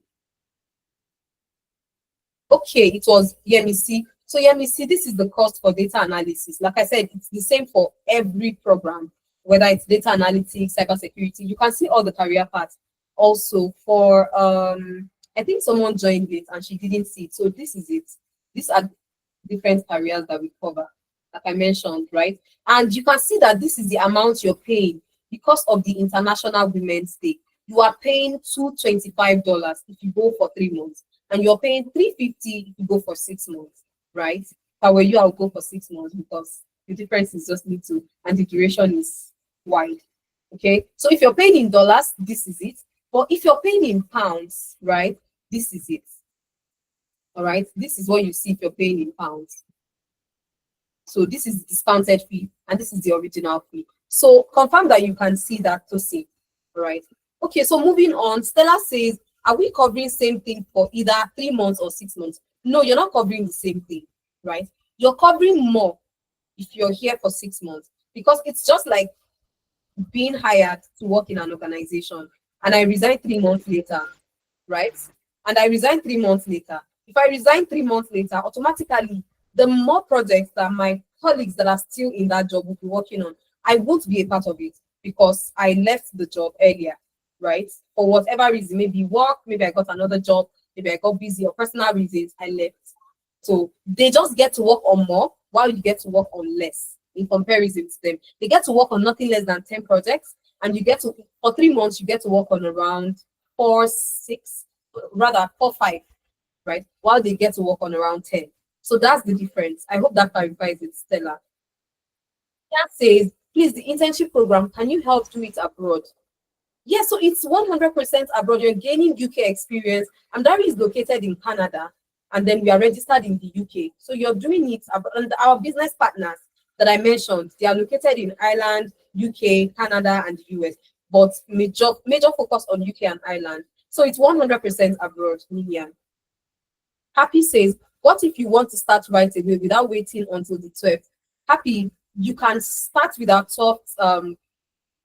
Okay, it was Yemisi. So Yemisi, this is the cost for data analysis. Like I said, it's the same for every program, whether it's data analytics, cybersecurity. You can see all the career paths. Also for I think someone joined it and she didn't see it. So this is it. These are different careers that we cover, like I mentioned, right? And you can see that this is the amount you're paying because of the International Women's Day. You are paying $225 if you go for 3 months, and you're paying $350 if you go for 6 months, right? If I were you, I'll go for 6 months because the difference is just little and the duration is wide. Okay, so if you're paying in dollars, this is it. But if you're paying in pounds, right, this is it. All right, this is what you see if you're paying in pounds. So this is the discounted fee, and this is the original fee. So confirm that you can see that to see. All right. Okay, so moving on, Stella says, are we covering same thing for either 3 months or 6 months? No, you're not covering the same thing, right? You're covering more if you're here for 6 months, because it's just like being hired to work in an organization and I resign 3 months later, right? And I resign 3 months later. If I resign 3 months later, automatically, the more projects that my colleagues that are still in that job will be working on, I won't be a part of it because I left the job earlier, right? For whatever reason, maybe work, maybe I got another job, maybe I got busy, or personal reasons, I left. So they just get to work on more while you get to work on less in comparison to them. They get to work on nothing less than 10 projects, and you get to, for 3 months, you get to work on around 4, 5, right? While they get to work on around 10. So that's the difference. I hope that clarifies it, Stella. That says, please, the internship program, can you help do it abroad? Yes, so it's 100% abroad. You're gaining UK experience. Amdari is located in Canada, and then we are registered in the UK. So you're doing it abroad. And our business partners that I mentioned, they are located in Ireland, UK, Canada, and the US, but major focus on UK and Ireland. So it's 100% abroad, Lillian. Happy says, what if you want to start right away without waiting until the 12th? Happy, you can start with our 12th,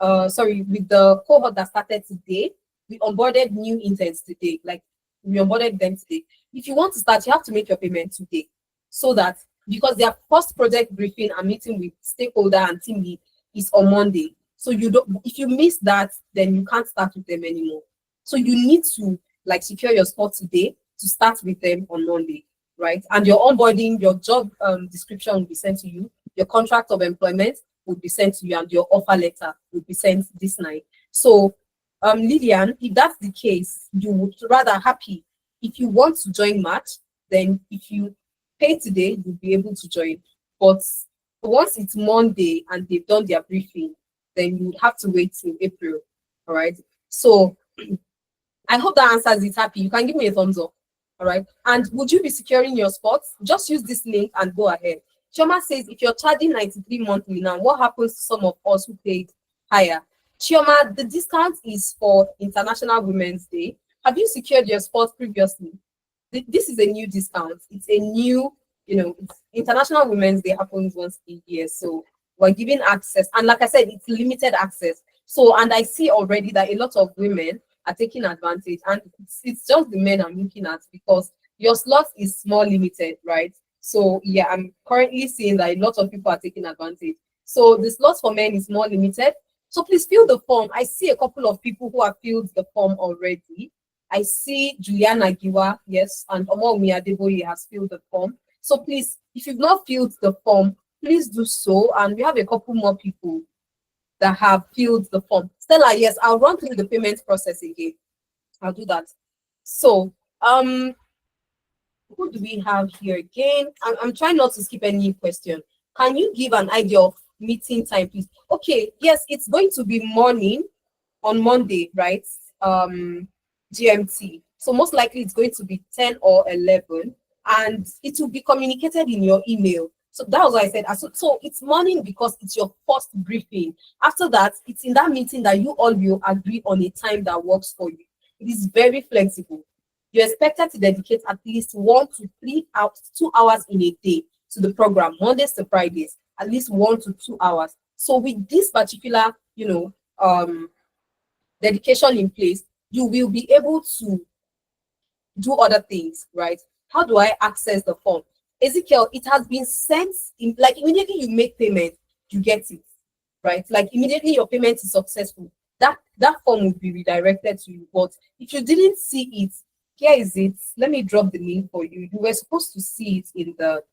with the cohort that started today. We onboarded new interns today, like we onboarded them today. If you want to start, you have to make your payment today, so that, because their first project briefing and meeting with stakeholder and team lead is on Monday. So you don't, if you miss that, then you can't start with them anymore. So you need to like secure your spot today to start with them on Monday, right? And your onboarding, your job description will be sent to you. Your contract of employment will be sent to you, and your offer letter will be sent this night. So, Lillian, if that's the case, you would rather happy. If you want to join March, then if you pay today, you'll be able to join. But once it's Monday and they've done their briefing, then you would have to wait till April. All right. So I hope that answers it. Happy. You can give me a thumbs up. All right. And would you be securing your spots? Just use this link and go ahead. Chioma says, if you're charging 93 monthly now, what happens to some of us who paid higher? Chioma, the discount is for International Women's Day. Have you secured your spot previously? This is a new discount. It's a new, International Women's Day happens once a year. So we're giving access. And like I said, it's limited access. So, and I see already that a lot of women are taking advantage. And it's just the men I'm looking at, because your slot is more limited, right? So yeah, I'm currently seeing that a lot of people are taking advantage. So the slots for men is more limited. So please fill the form. I see a couple of people who have filled the form already. I see Juliana Giwa, yes, and Omomi Adeboye has filled the form. So please, if you've not filled the form, please do so. And we have a couple more people that have filled the form. Stella, yes, I'll run through the payment process again. I'll do that. So, who do we have here again? I'm trying not to skip any question. Can you give an idea of meeting time, please? Okay, yes, it's going to be morning on Monday, right? GMT. So most likely it's going to be 10 or 11. and it will be communicated in your email. So that was what I said. So it's morning because it's your first briefing. After that, it's in that meeting that you all will agree on a time that works for you. It is very flexible. You're expected to dedicate at least 1 to 3 hours, 2 hours in a day to the program, Mondays to Fridays, at least 1 to 2 hours. So with this particular, dedication in place, you will be able to do other things, right? How do I access the form? Ezekiel, it has been sent in, like immediately you make payment, you get it, right? Like immediately your payment is successful, that form will be redirected to you. But if you didn't see it, here is it. Let me drop the link for you. You were supposed to see it in the,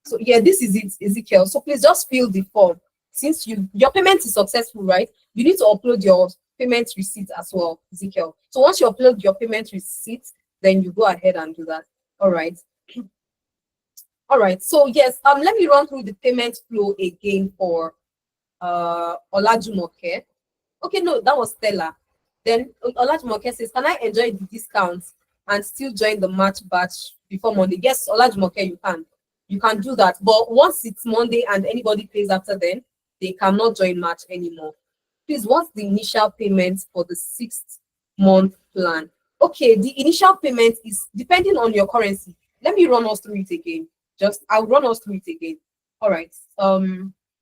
so yeah, this is it, Ezekiel. So please just fill the form. Since your payment is successful, right? You need to upload your payment receipt as well, Ezekiel. So once you upload your payment receipt, then you go ahead and do that. All right. All right. So yes, let me run through the payment flow again for Olajumoke. Okay, no, that was Stella. Then Olajumoke says, can I enjoy the discounts and still join the March batch before Monday? Yes, Olajumoke, you can. You can do that. But once it's Monday and anybody pays after then, they cannot join March anymore. Please, what's the initial payment for the 6-month plan? Okay, the initial payment is depending on your currency. Let me run us through it again. I'll run us through it again. All right.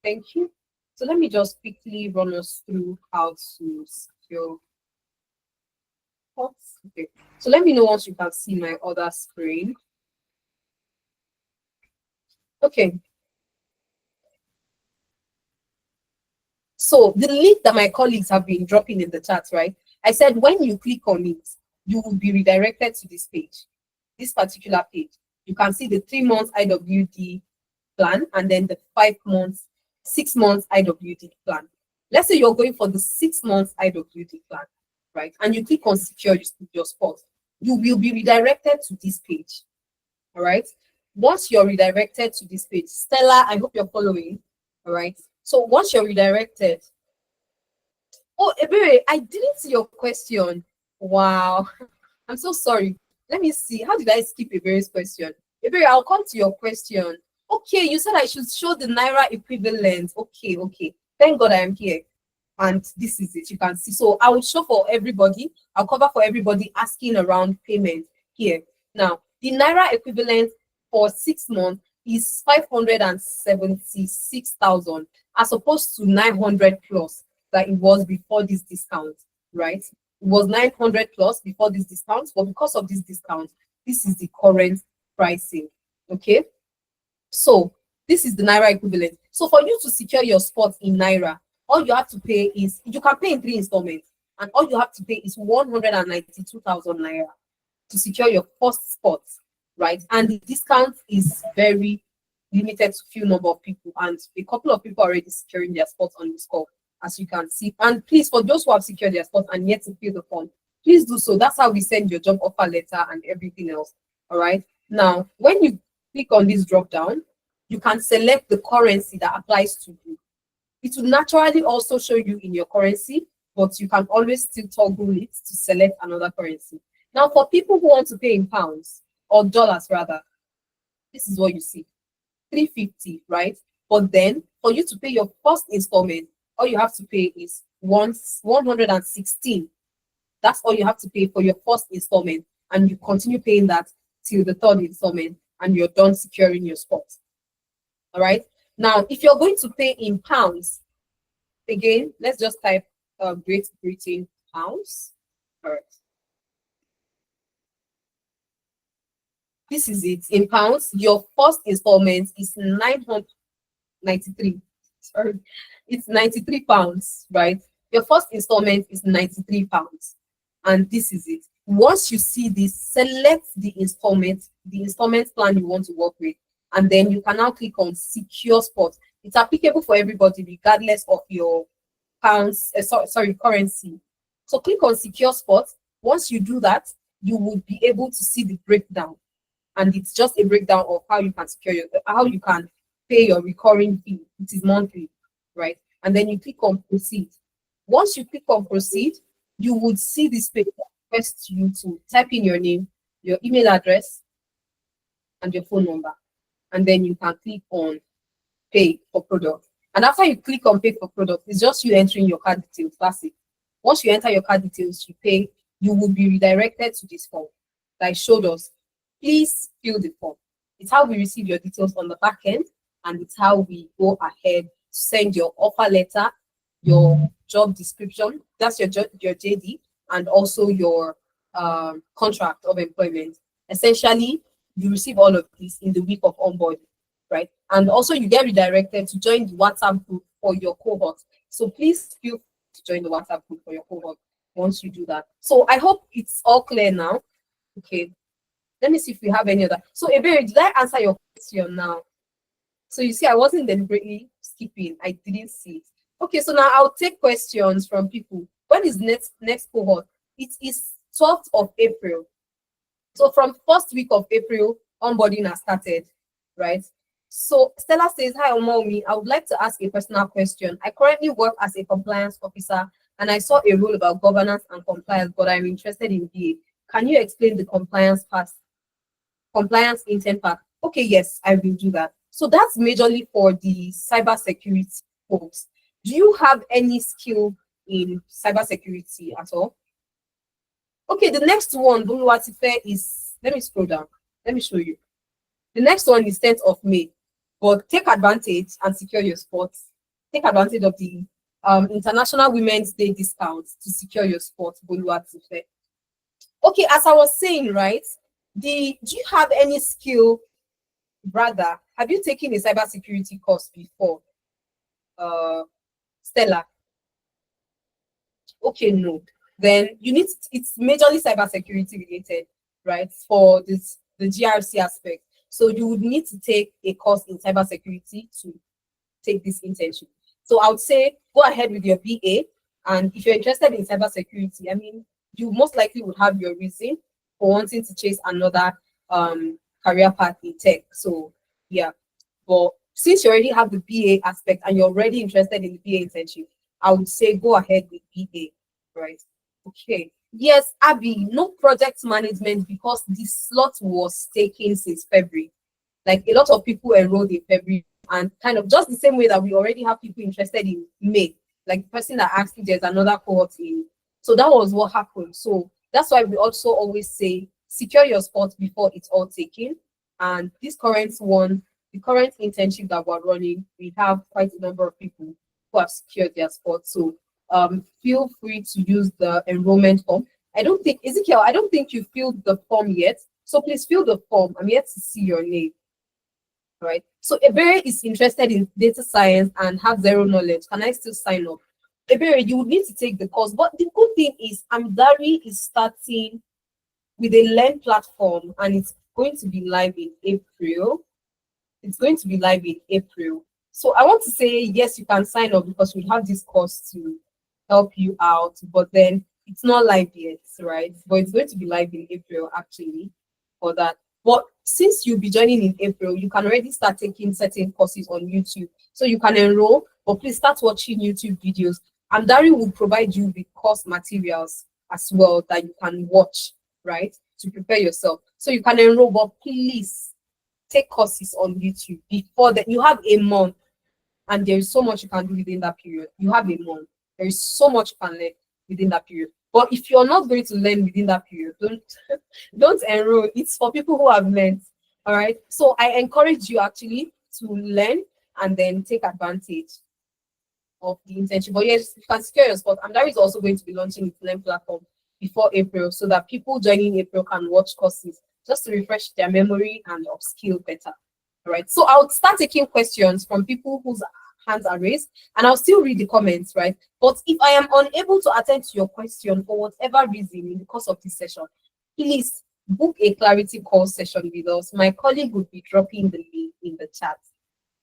Thank you. So let me just quickly run us through how to secure. Okay. So let me know once you can see my other screen. Okay. So the link that my colleagues have been dropping in the chat, right? I said when you click on it, you will be redirected to this page, this particular page. You can see the 3 months IWD plan and then the 6 months IWD plan. Let's say you're going for the 6 months IWD plan, right? And you click on secure your spot. You will be redirected to this page. All right. Once you're redirected to this page, Stella, I hope you're following. All right. So once you're redirected, oh, Ebere, I didn't see your question. Wow, I'm so sorry. Let me see. How did I skip Ebere's question? Ebere, I'll come to your question. Okay, you said I should show the Naira equivalent. Okay. Thank God I am here. And this is it. You can see. So I will show for everybody. I'll cover for everybody asking around payment here. Now, the Naira equivalent for 6 months is 576,000 as opposed to 900 plus that it was before this discount, right? It was 900 plus before this discount, but because of this discount, this is the current pricing, okay? So this is the Naira equivalent. So for you to secure your spot in Naira, all you have to pay is, you can pay in 3 installments, and all you have to pay is 192,000 Naira to secure your first spot, right? And the discount is very limited to few number of people, and a couple of people are already securing their spots on this call, as you can see. And please, for those who have secured their spots and yet to fill the form, please do so. That's how we send your job offer letter and everything else. All right. Now, when you click on this drop down, you can select the currency that applies to you. It will naturally also show you in your currency, but you can always still toggle it to select another currency. Now, for people who want to pay in pounds or dollars rather, this is what you see. 350, right? But then for you to pay your first installment, all you have to pay is 116. That's all you have to pay for your first installment, and you continue paying that till the 3rd installment, and you're done securing your spot. All right. Now, if you're going to pay in pounds, again, let's just type Great Britain pounds. All right. This is it. In pounds, your first installment is 993. Sorry, it's 93 pounds, right? Your first installment is 93 pounds. And this is it. Once you see this, select the installment plan you want to work with. And then you can now click on secure spot. It's applicable for everybody, regardless of your pounds, currency. So click on secure spot. Once you do that, you will be able to see the breakdown. And it's just a breakdown of how you can how you can pay your recurring fee. It is monthly, right? And then you click on proceed. Once you click on proceed, you would see this page request you to type in your name, your email address, and your phone number. And then you can click on pay for product. And after you click on pay for product, it's just you entering your card details. That's it. Once you enter your card details, you pay, you will be redirected to this form that I showed us. Please fill the form. It's how we receive your details on the back end, and it's how we go ahead to send your offer letter, your job description, that's your JD, and also your contract of employment. Essentially, you receive all of this in the week of onboarding, right? And also you get redirected to join the WhatsApp group for your cohort. So please feel free to join the WhatsApp group for your cohort once you do that. So I hope it's all clear now. Okay. Let me see if we have any other. So Ebere, did I answer your question now? So you see, I wasn't deliberately skipping. I didn't see it. Okay, so now I'll take questions from people. When is next cohort? It is 12th of April. So from first week of April, onboarding has started, right? So Stella says, hi, Omomi. I would like to ask a personal question. I currently work as a compliance officer, and I saw a rule about governance and compliance, but I'm interested in BA. Can you explain the compliance part? Compliance intent part? Okay, yes, I will do that. So that's majorly for the cybersecurity folks. Do you have any skill in cybersecurity at all? Okay, the next one, Buluwatife, is, let me scroll down. Let me show you. The next one is 10th of May. But take advantage and secure your spots. Take advantage of the International Women's Day discount to secure your spot, Buluwatife. Okay, as I was saying, right? Do you have any skill, brother? Have you taken a cybersecurity course before? Stella? Okay, no. Then you need it's majorly cybersecurity related, right? For the GRC aspect. So you would need to take a course in cybersecurity to take this internship. So I would say go ahead with your BA, and if you're interested in cybersecurity, I mean, you most likely would have your reason for wanting to chase another career path in tech. So yeah, but since you already have the BA aspect and you're already interested in the BA internship, I would say go ahead with BA, right? Okay. Yes, Abby, no project management because the slot was taken since February. Like a lot of people enrolled in February, and kind of just the same way that we already have people interested in May, like the person that asked if there's another cohort in. So that was what happened. So that's why we also always say secure your spot before it's all taken. And this current one, the current internship that we're running, we have quite a number of people who have secured their spot. So feel free to use the enrollment form. I don't think, Ezekiel, I don't think you filled the form yet. So please fill the form. I'm yet to see your name. Right. So Ebere is interested in data science and have zero knowledge. Can I still sign up? Ebere, you would need to take the course. But the good thing is Amdari is starting with a Learn platform, and it's going to be live in April. It's going to be live in April. So I want to say, yes, you can sign up because we have this course to help you out, but then it's not live yet, right? But it's going to be live in April actually for that. But since you'll be joining in April, you can already start taking certain courses on YouTube. So you can enroll, but please start watching YouTube videos. And Dari will provide you with course materials as well that you can watch, right? To prepare yourself. So you can enroll, but please take courses on YouTube before that. You have a month, and there is so much you can do within that period. You have a month. There is so much you can learn within that period. But if you're not going to learn within that period, don't enroll. It's for people who have learned. All right. So I encourage you actually to learn and then take advantage of the internship. But yes, you can secure your spot. And that is also going to be launching its Learn platform before April, so that people joining April can watch courses just to refresh their memory and upskill better. All right. So I'll start taking questions from people whose hands are raised, and I'll still read the comments, right? But if I am unable to attend to your question for whatever reason in the course of this session, please book a clarity call session with us. My colleague would be dropping the link in the chat.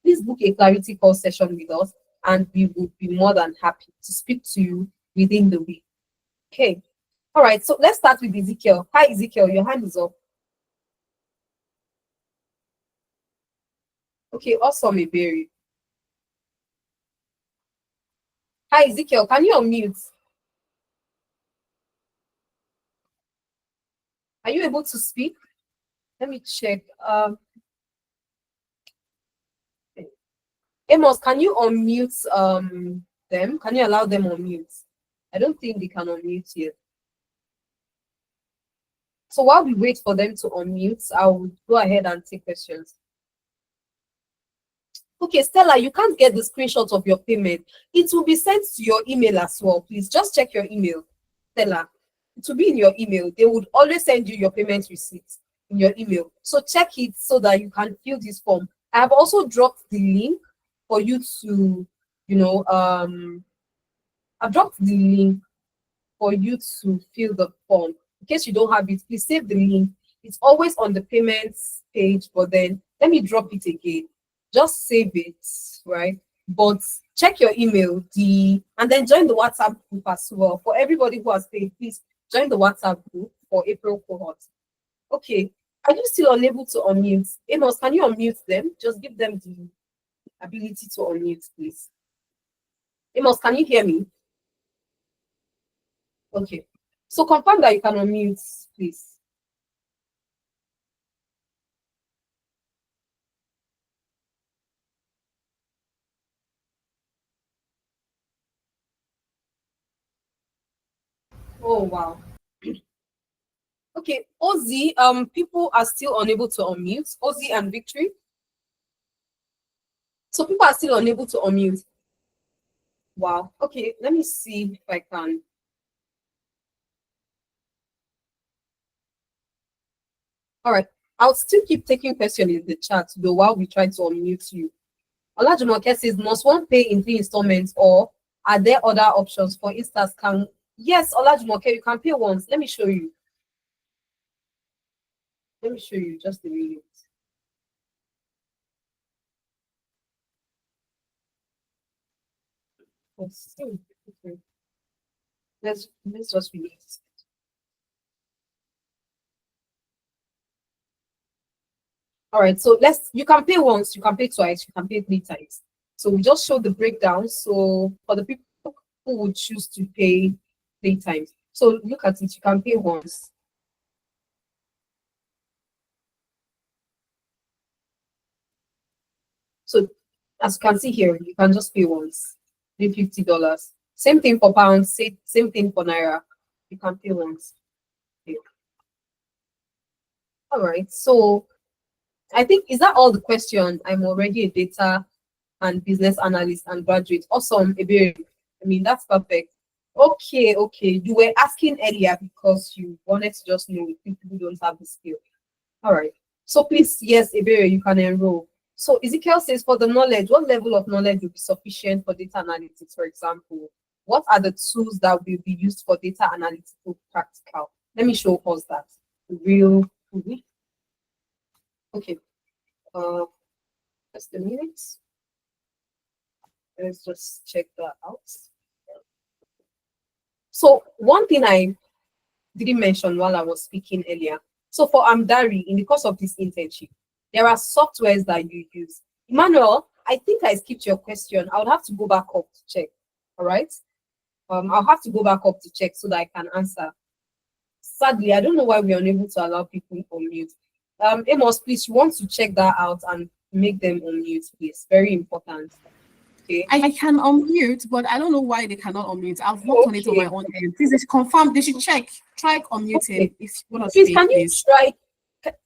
Please book a clarity call session with us, and we would be more than happy to speak to you within the week. Okay. All right. So let's start with Ezekiel. Hi, Ezekiel. Your hand is up. Okay. Awesome, Iberi. Hi, Ezekiel, can you unmute? Are you able to speak? Let me check. Amos, can you unmute them? Can you allow them on mute? I don't think they can unmute yet. So while we wait for them to unmute, I'll go ahead and take questions. Okay, Stella, you can't get the screenshot of your payment. It will be sent to your email as well. Please just check your email, Stella. It will be in your email. They would always send you your payment receipt in your email. So check it so that you can fill this form. I have also dropped the link for you to, I've dropped the link for you to fill the form. In case you don't have it, please save the link. It's always on the payments page, but then let me drop it again. Just save it, right? But check your email, and then join the WhatsApp group as well. For everybody who has paid, please join the WhatsApp group for April cohort. Okay, are you still unable to unmute? Amos, can you unmute them? Just give them the ability to unmute, please. Amos, can you hear me? Okay, so confirm that you can unmute, please. Oh, wow. Okay, Ozzy, people are still unable to unmute. Ozzy and Victory. So people are still unable to unmute. Wow. Okay, let me see if I can. All right, I'll still keep taking questions in the chat though while we try to unmute you. Olajumoke says, must one pay in 3 installments or are there other options? For instance, yes, Olajumoke, you can pay once. Let me show you. Let me show you just a minute. Okay. Let's just release. All right, so you can pay once, you can pay twice, you can pay 3 times. So we just show the breakdown. So for the people who would choose to pay 3 times, so look at it, you can pay once. So as you can see here, you can just pay once, pay $50. Same thing for pounds, same thing for naira. You can pay once. Okay. All right, so I think, is that all the questions? I'm already a data and business analyst and graduate. Awesome, Ebere. I mean, that's perfect. Okay. You were asking earlier because you wanted to just know if people who don't have the skill. All right. So please, yes, Ebere, you can enroll. So Ezekiel says, for the knowledge, what level of knowledge will be sufficient for data analytics, for example? What are the tools that will be used for data analytical practical? Let me show us that. Real. Okay. Just a minute. Let's just check that out. So one thing I didn't mention while I was speaking earlier. So for Amdari, in the course of this internship, there are softwares that you use. Emmanuel, I think I skipped your question. I would have to go back up to check. All right. I'll have to go back up to check so that I can answer. Sadly, I don't know why we're unable to allow people on mute. Amos, please, you want to check that out and make them on mute, please. Very important. Okay. I can unmute, but I don't know why they cannot unmute. I've worked on it on my own end. Please, they should confirm. They should check. Try unmuting if you want to please, speak, can you please. try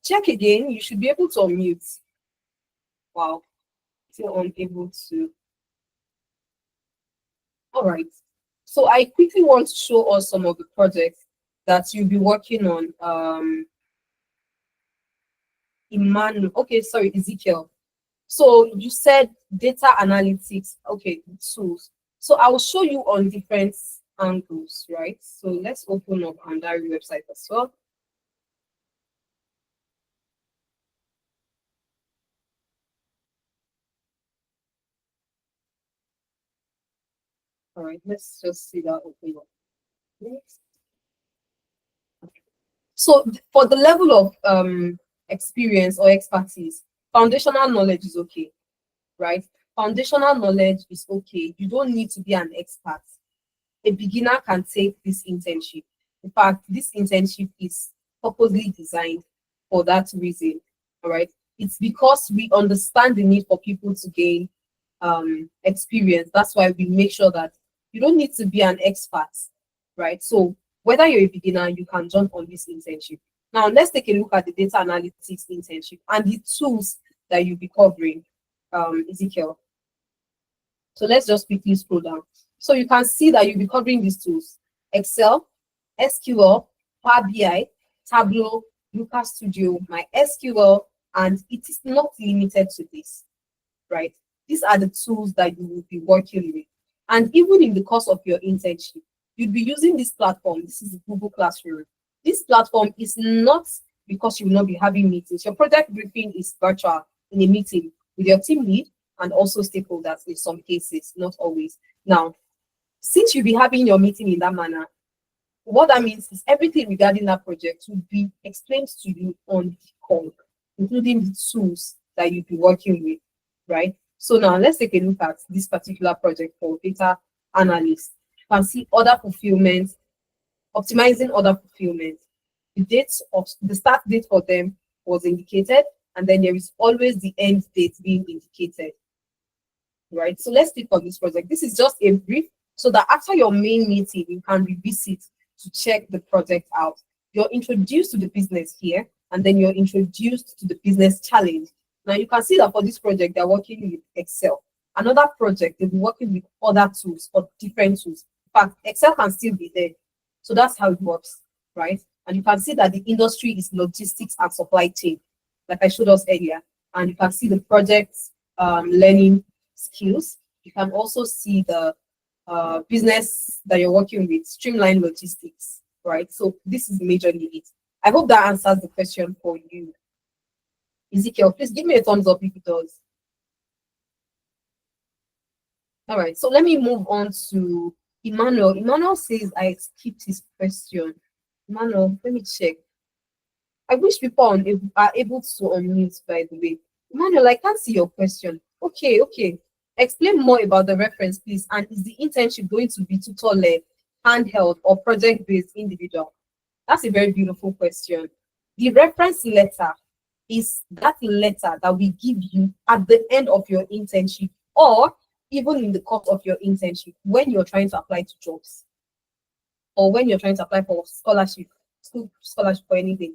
check again? You should be able to unmute. Wow. Still unable to. All right. So I quickly want to show us some of the projects that you'll be working on. Emmanuel. Okay, sorry, Ezekiel. So you said data analytics. Okay, tools. So I will show you on different angles, right? So let's open up Andari website as well. All right, let's just see that open up. Next. So for the level of experience or expertise, foundational knowledge is okay, right? Foundational knowledge is okay. You don't need to be an expert. A beginner can take this internship. In fact, this internship is purposely designed for that reason. All right. It's because we understand the need for people to gain experience. That's why we make sure that you don't need to be an expert, right? So whether you're a beginner, you can jump on this internship. Now let's take a look at the data analytics internship and the tools that you'll be covering, Ezekiel. So let's just quickly scroll down. So you can see that you'll be covering these tools: Excel, SQL, Power BI, Tableau, Looker Studio, MySQL, and it is not limited to this, right? These are the tools that you will be working with. And even in the course of your internship, you'll be using this platform. This is Google Classroom. This platform is not because you will not be having meetings. Your project briefing is virtual in a meeting with your team lead and also stakeholders in some cases, not always. Now, since you'll be having your meeting in that manner, what that means is everything regarding that project will be explained to you on the call, including the tools that you'll be working with, right? So now let's take a look at this particular project for data analyst. You can see order fulfillment, optimizing order fulfillment. The dates of the start date for them was indicated, and then there is always the end date being indicated, right? So let's click on this project. This is just a brief so that after your main meeting, you can revisit to check the project out. You're introduced to the business here, and then you're introduced to the business challenge. Now you can see that for this project, they're working with Excel. Another project, they'll be working with other tools or different tools. In fact, Excel can still be there. So that's how it works, right? And you can see that the industry is logistics and supply chain, like I showed us earlier. And you can see the project learning skills. You can also see the business that you're working with, streamline logistics, right? So this is majorly it. I hope that answers the question for you. Ezekiel, please give me a thumbs up if it does. All right, so let me move on to Emmanuel. Emmanuel says I skipped his question. Emmanuel, let me check. I wish people are able to unmute, by the way. Emmanuel, I can't see your question. Okay. Explain more about the reference, please. And is the internship going to be tutor-led, handheld, or project-based individual? That's a very beautiful question. The reference letter is that letter that we give you at the end of your internship or even in the course of your internship when you're trying to apply to jobs or when you're trying to apply for scholarship, school scholarship or anything.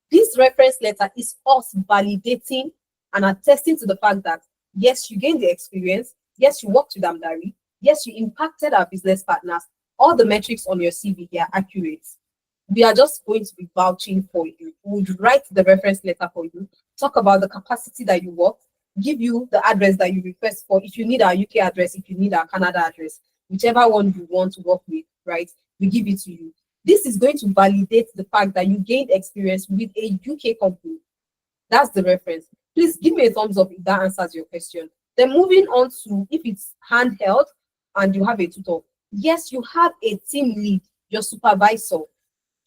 This reference letter is us validating and attesting to the fact that yes, you gained the experience, yes, you worked with Amdari, yes, you impacted our business partners, all the metrics on your CV are accurate. We are just going to be vouching for you. We would write the reference letter for you, talk about the capacity that you worked, give you the address that you request for. If you need our UK address, if you need our Canada address, whichever one you want to work with, right, we give it to you. This is going to validate the fact that you gained experience with a UK company. That's the reference. Please give me a thumbs up if that answers your question. Then moving on to if it's handheld and you have a tutor. Yes, you have a team lead, your supervisor.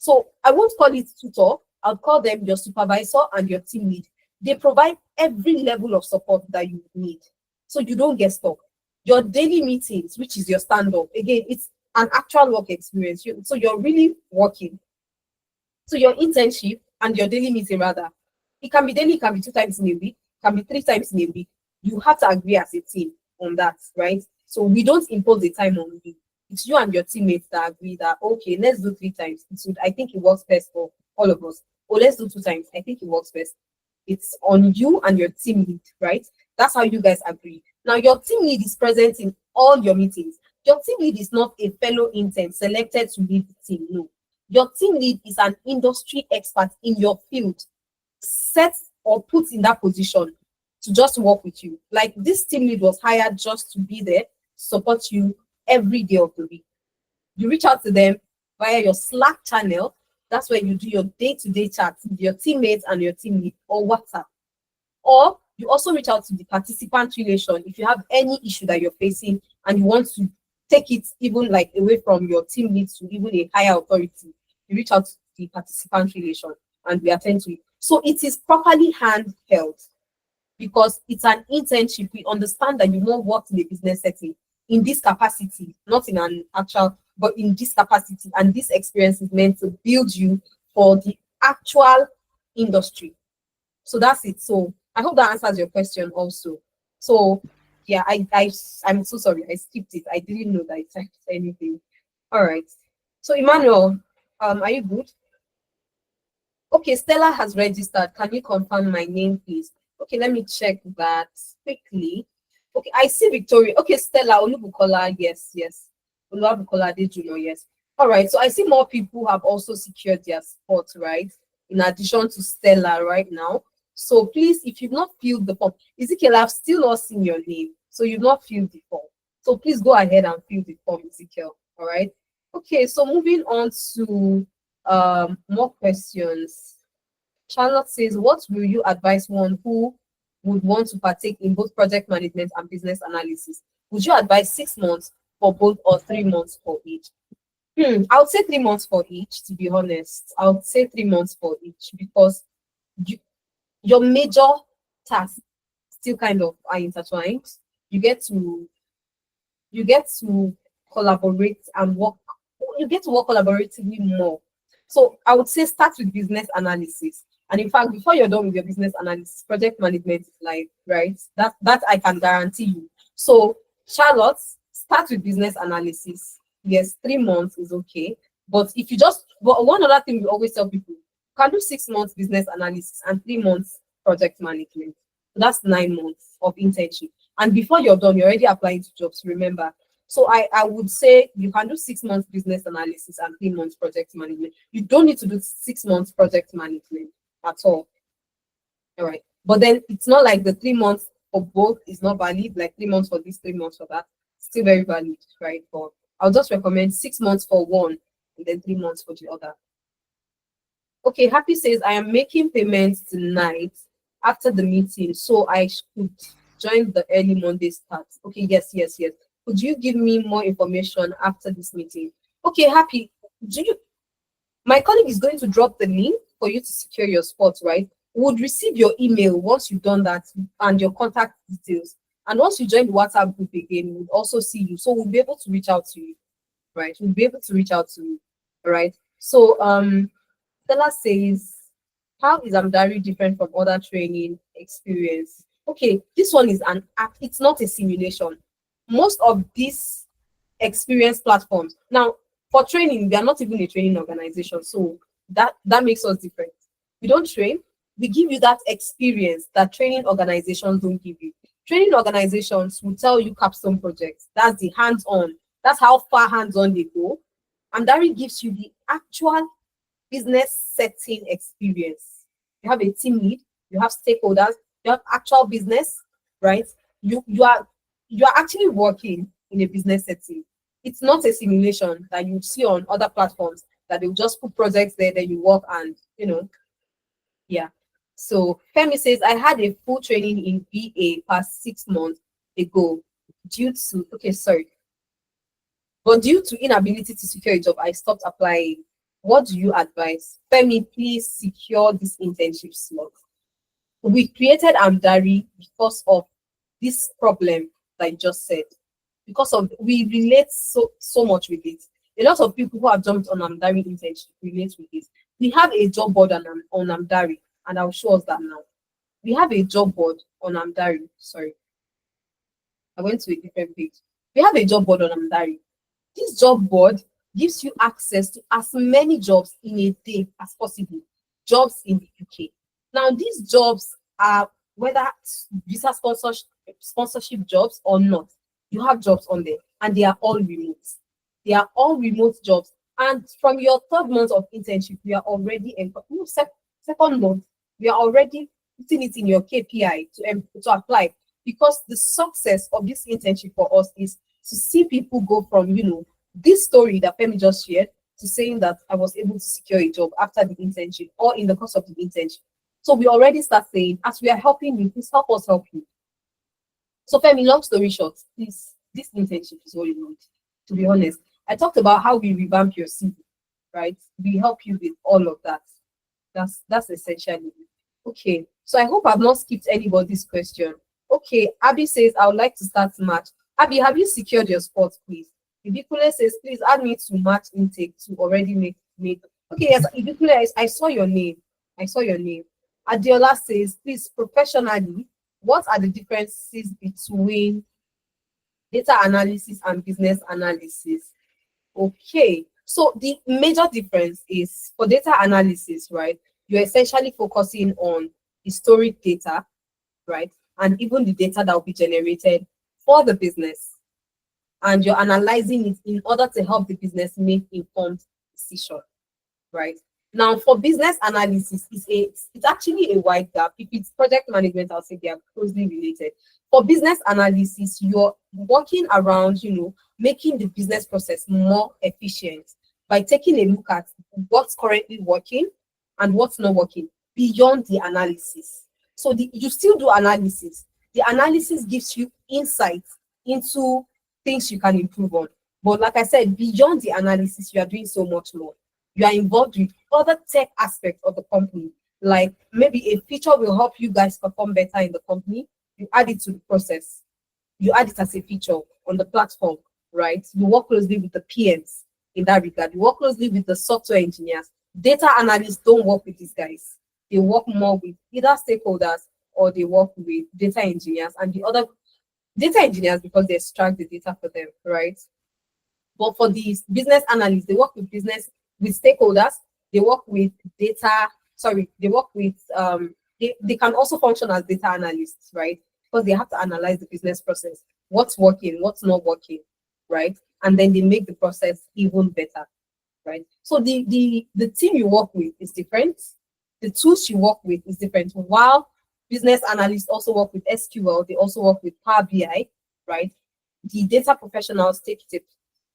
So I won't call it tutor, I'll call them your supervisor and your team lead. They provide every level of support that you need, so you don't get stuck. Your daily meetings, which is your stand-up, again, it's an actual work experience. So you're really working. So your internship and your daily meeting, rather, it can be daily, it can be 2 times in a week, it can be 3 times in a week. You have to agree as a team on that, right? So we don't impose the time on you. It's you and your teammates that agree that, okay, let's do 3 times. I think it works best for all of us. Or let's do 2 times. I think it works best. It's on you and your team lead, right? That's how you guys agree. Now, your team lead is present in all your meetings. Your team lead is not a fellow intern selected to lead the team. No. Your team lead is an industry expert in your field, set or put in that position to just work with you. Like this team lead was hired just to be there, support you every day of the week. You reach out to them via your Slack channel. That's where you do your day-to-day chats with your teammates and your team lead, or WhatsApp. Or you also reach out to the participant relation if you have any issue that you're facing and you want to take it even like away from your team lead to even a higher authority. You reach out to the participant relation and we attend to it. So it is properly handheld because it's an internship. We understand that you won't work in a business setting in this capacity, not in an actual, but in this capacity. And this experience is meant to build you for the actual industry. So that's it. So I hope that answers your question also. So Yeah, I'm so sorry. I skipped it. I didn't know that I typed anything. All right. So Emmanuel, are you good? Okay, Stella has registered. Can you confirm my name, please? Okay, let me check that quickly. Okay, I see Victoria. Okay, Stella Olubukola, yes, yes. Olubukola Dejuno, yes. All right, so I see more people have also secured their spot, right? In addition to Stella right now. So please, if you've not filled the form, Ezekiel, I've still not seen your name. So you've not filled the form. So please go ahead and fill the form, Ezekiel. All right. Okay, so moving on to more questions. Charlotte says, what will you advise one who would want to partake in both project management and business analysis? Would you advise 6 months for both or 3 months for each? I would say 3 months for each, to be honest. I would say 3 months for each because you, your major tasks still kind of are intertwined. You get to collaborate and work. You get to work collaboratively more. So I would say start with business analysis. And in fact, before you're done with your business analysis, project management is like, right? That I can guarantee you. So Charlotte, start with business analysis. Yes, 3 months is okay. But if you just, but one other thing we always tell people, you can do 6 months business analysis and 3 months project management. So that's 9 months of internship. And before you're done, you're already applying to jobs, remember. So I would say you can do 6 months business analysis and 3 months project management. You don't need to do 6 months project management at all. All right. But then it's not like the 3 months for both is not valid, like 3 months for this, 3 months for that. Still very valid, right? But I'll just recommend 6 months for one and then 3 months for the other. Okay, Happy says, I am making payments tonight after the meeting, so I should join the early Monday start. Okay, yes. Could you give me more information after this meeting? Okay, Happy, my colleague is going to drop the link for you to secure your spot, right? Would receive your email once you've done that and your contact details. And once you join the WhatsApp group again, we'll also see you. So we'll be able to reach out to you, right? We'll be able to reach out to you, all right? So Stella says, how is Amdari different from other training experience? Okay, this one is an app. It's not a simulation. Most of these experience platforms, now for training, we are not even a training organization. So that makes us different. We don't train. We give you that experience that training organizations don't give you. Training organizations will tell you capstone projects. That's the hands-on. That's how far hands-on they go. Amdari gives you the actual business setting experience. You have a team lead, you have stakeholders, you have actual business, right? You are actually working in a business setting. It's not a simulation that you see on other platforms that they'll just put projects there, then you work and yeah. So Femi says, I had a full training in VA past 6 months ago due to inability to secure a job, I stopped applying. What do you advise? Femi, please secure this internship slot. We created Amdari because of this problem that I just said. Because of we relate so much with it. A lot of people who have jumped on Amdari internship relate with it. We have a job board on Amdari, and I'll show us that now. We have a job board on Amdari. Sorry, I went to a different page. We have a job board on Amdari. This job board gives you access to as many jobs in a day as possible. Jobs in the UK. Now, these jobs are whether visa sponsorship jobs or not. You have jobs on there, and they are all remote. They are all remote jobs. And from your 3rd month of internship, we are already second month, we are already putting it in your KPI to apply, because the success of this internship for us is to see people go from this story that Femi just shared to saying that I was able to secure a job after the internship or in the course of the internship. So we already start saying, as we are helping you, please help us help you. So Femi, long story short, this internship is all you need. To be honest, I talked about how we revamp your CV, right? We help you with all of that. That's essentially it. Okay, so I hope I've not skipped anybody's question. Okay, Abby says, I would like to start March. Abby, have you secured your spot, please? Ibikule says, please add me to March intake to already make. Okay, yes, Ibikule, I saw your name. Adiola says, please, professionally, what are the differences between data analysis and business analysis. Okay, so the major difference is for data analysis, right? You're essentially focusing on historic data, right? And even the data that will be generated for the business. And you're analyzing it in order to help the business make informed decision, right? Now, for business analysis, it's actually a wide gap. If it's project management, I'll say they are closely related. For business analysis, you're working around, making the business process more efficient by taking a look at what's currently working and what's not working beyond the analysis. So you still do analysis. The analysis gives you insight into things you can improve on. But like I said, beyond the analysis, you are doing so much more. You are involved with other tech aspects of the company, like maybe a feature will help you guys perform better in the company. You add it to the process. You add it as a feature on the platform, right? You work closely with the PMs in that regard. You work closely with the software engineers. Data analysts don't work with these guys. They work more with either stakeholders or they work with data engineers and the other data engineers because they extract the data for them, right? But for these business analysts, they work with stakeholders, they work with data, they work with they can also function as data analysts, right? Because they have to analyze the business process, what's working, what's not working, right? And then they make the process even better, right? So the team you work with is different, the tools you work with is different. While business analysts also work with SQL, they also work with Power BI, right? The data professionals take it.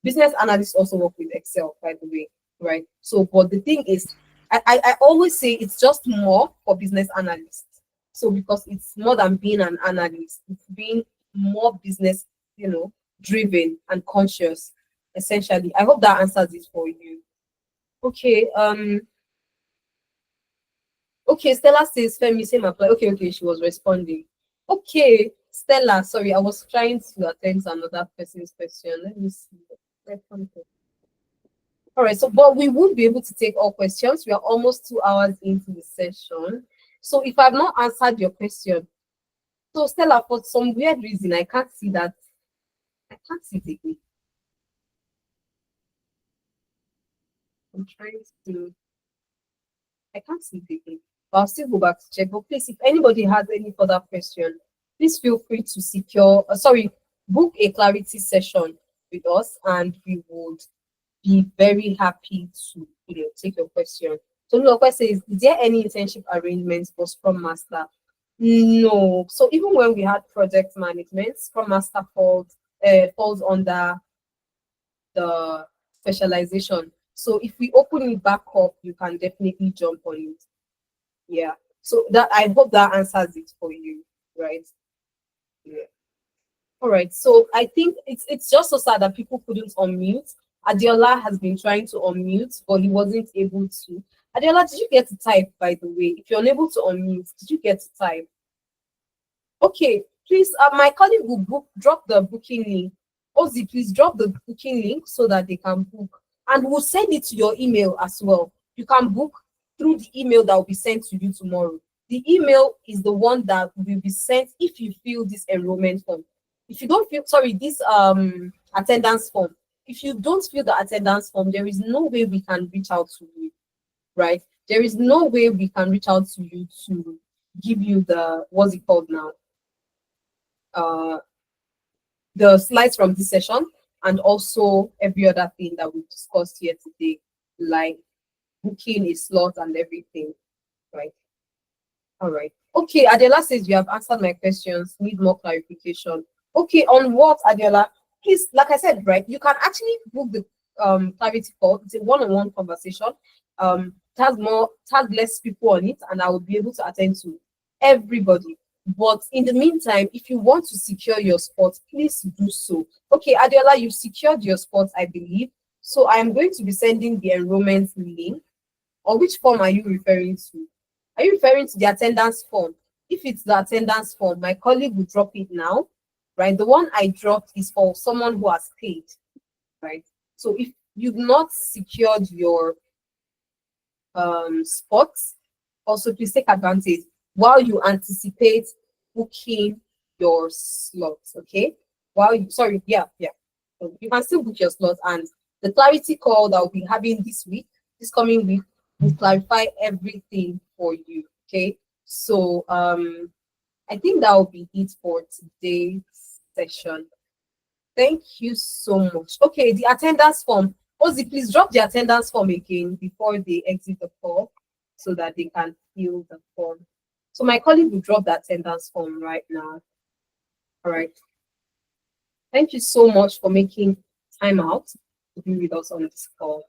Business analysts also work with Excel, by the way, right? So, but the thing is, I always say it's just more for business analysts. So because it's more than being an analyst, it's being more business, driven and conscious, essentially. I hope that answers it for you. Okay, okay, Stella says Femi, same apply. Okay, she was responding. Okay, Stella, sorry, I was trying to attend to another person's question. Let me see. All right, so but we won't be able to take all questions. We are almost 2 hours into the session. So if I've not answered your question, so Stella, for some weird reason, I can't see that. I can't see it again. I'm trying to. I can't see it again. But I'll still go back to check. But please, if anybody has any further question, please feel free to book a clarity session with us, and we would be very happy to take your question. So your question is there any internship arrangements for Scrum Master? No. So even when we had project management, Scrum Master falls under the specialization. So if we open it back up, you can definitely jump on it. Yeah. So that I hope that answers it for you, right? Yeah. All right. So I think it's just so sad that people couldn't unmute. Adiola has been trying to unmute, but he wasn't able to. Adiola, did you get to type, by the way? If you're unable to unmute, did you get to type? Okay, please, my colleague will drop the booking link. Ozzy, please drop the booking link so that they can book. And we'll send it to your email as well. You can book through the email that will be sent to you tomorrow. The email is the one that will be sent if you fill this enrollment form. If you don't fill, this attendance form. If you don't fill the attendance form, there is no way we can reach out to you, right? There is no way we can reach out to you to give you the, what's it called now? The slides from this session and also every other thing that we discussed here today, like booking a slot and everything, right? All right. Okay, Adela says you have answered my questions. Need more clarification. Okay, on what, Adela? Please, like I said, right, you can actually book the clarity call. It's a one-on-one conversation. It has less people on it, and I will be able to attend to everybody. But in the meantime, if you want to secure your spot, please do so. Okay, Adela, you've secured your spot, I believe. So I am going to be sending the enrollment link. Or which form are you referring to? Are you referring to the attendance form? If it's the attendance form, my colleague will drop it now, right? The one I dropped is for someone who has paid, right? So if you've not secured your spots, also please take advantage while you anticipate booking your slots, okay? So you can still book your slot, and the clarity call that we'll be having this coming week, will clarify everything for you. Okay. So I think that will be it for today's session. Thank you so much. Okay, the attendance form. Ozzy, please drop the attendance form again before they exit the call so that they can fill the form. So my colleague will drop the attendance form right now. All right. Thank you so much for making time out to be with us on this call.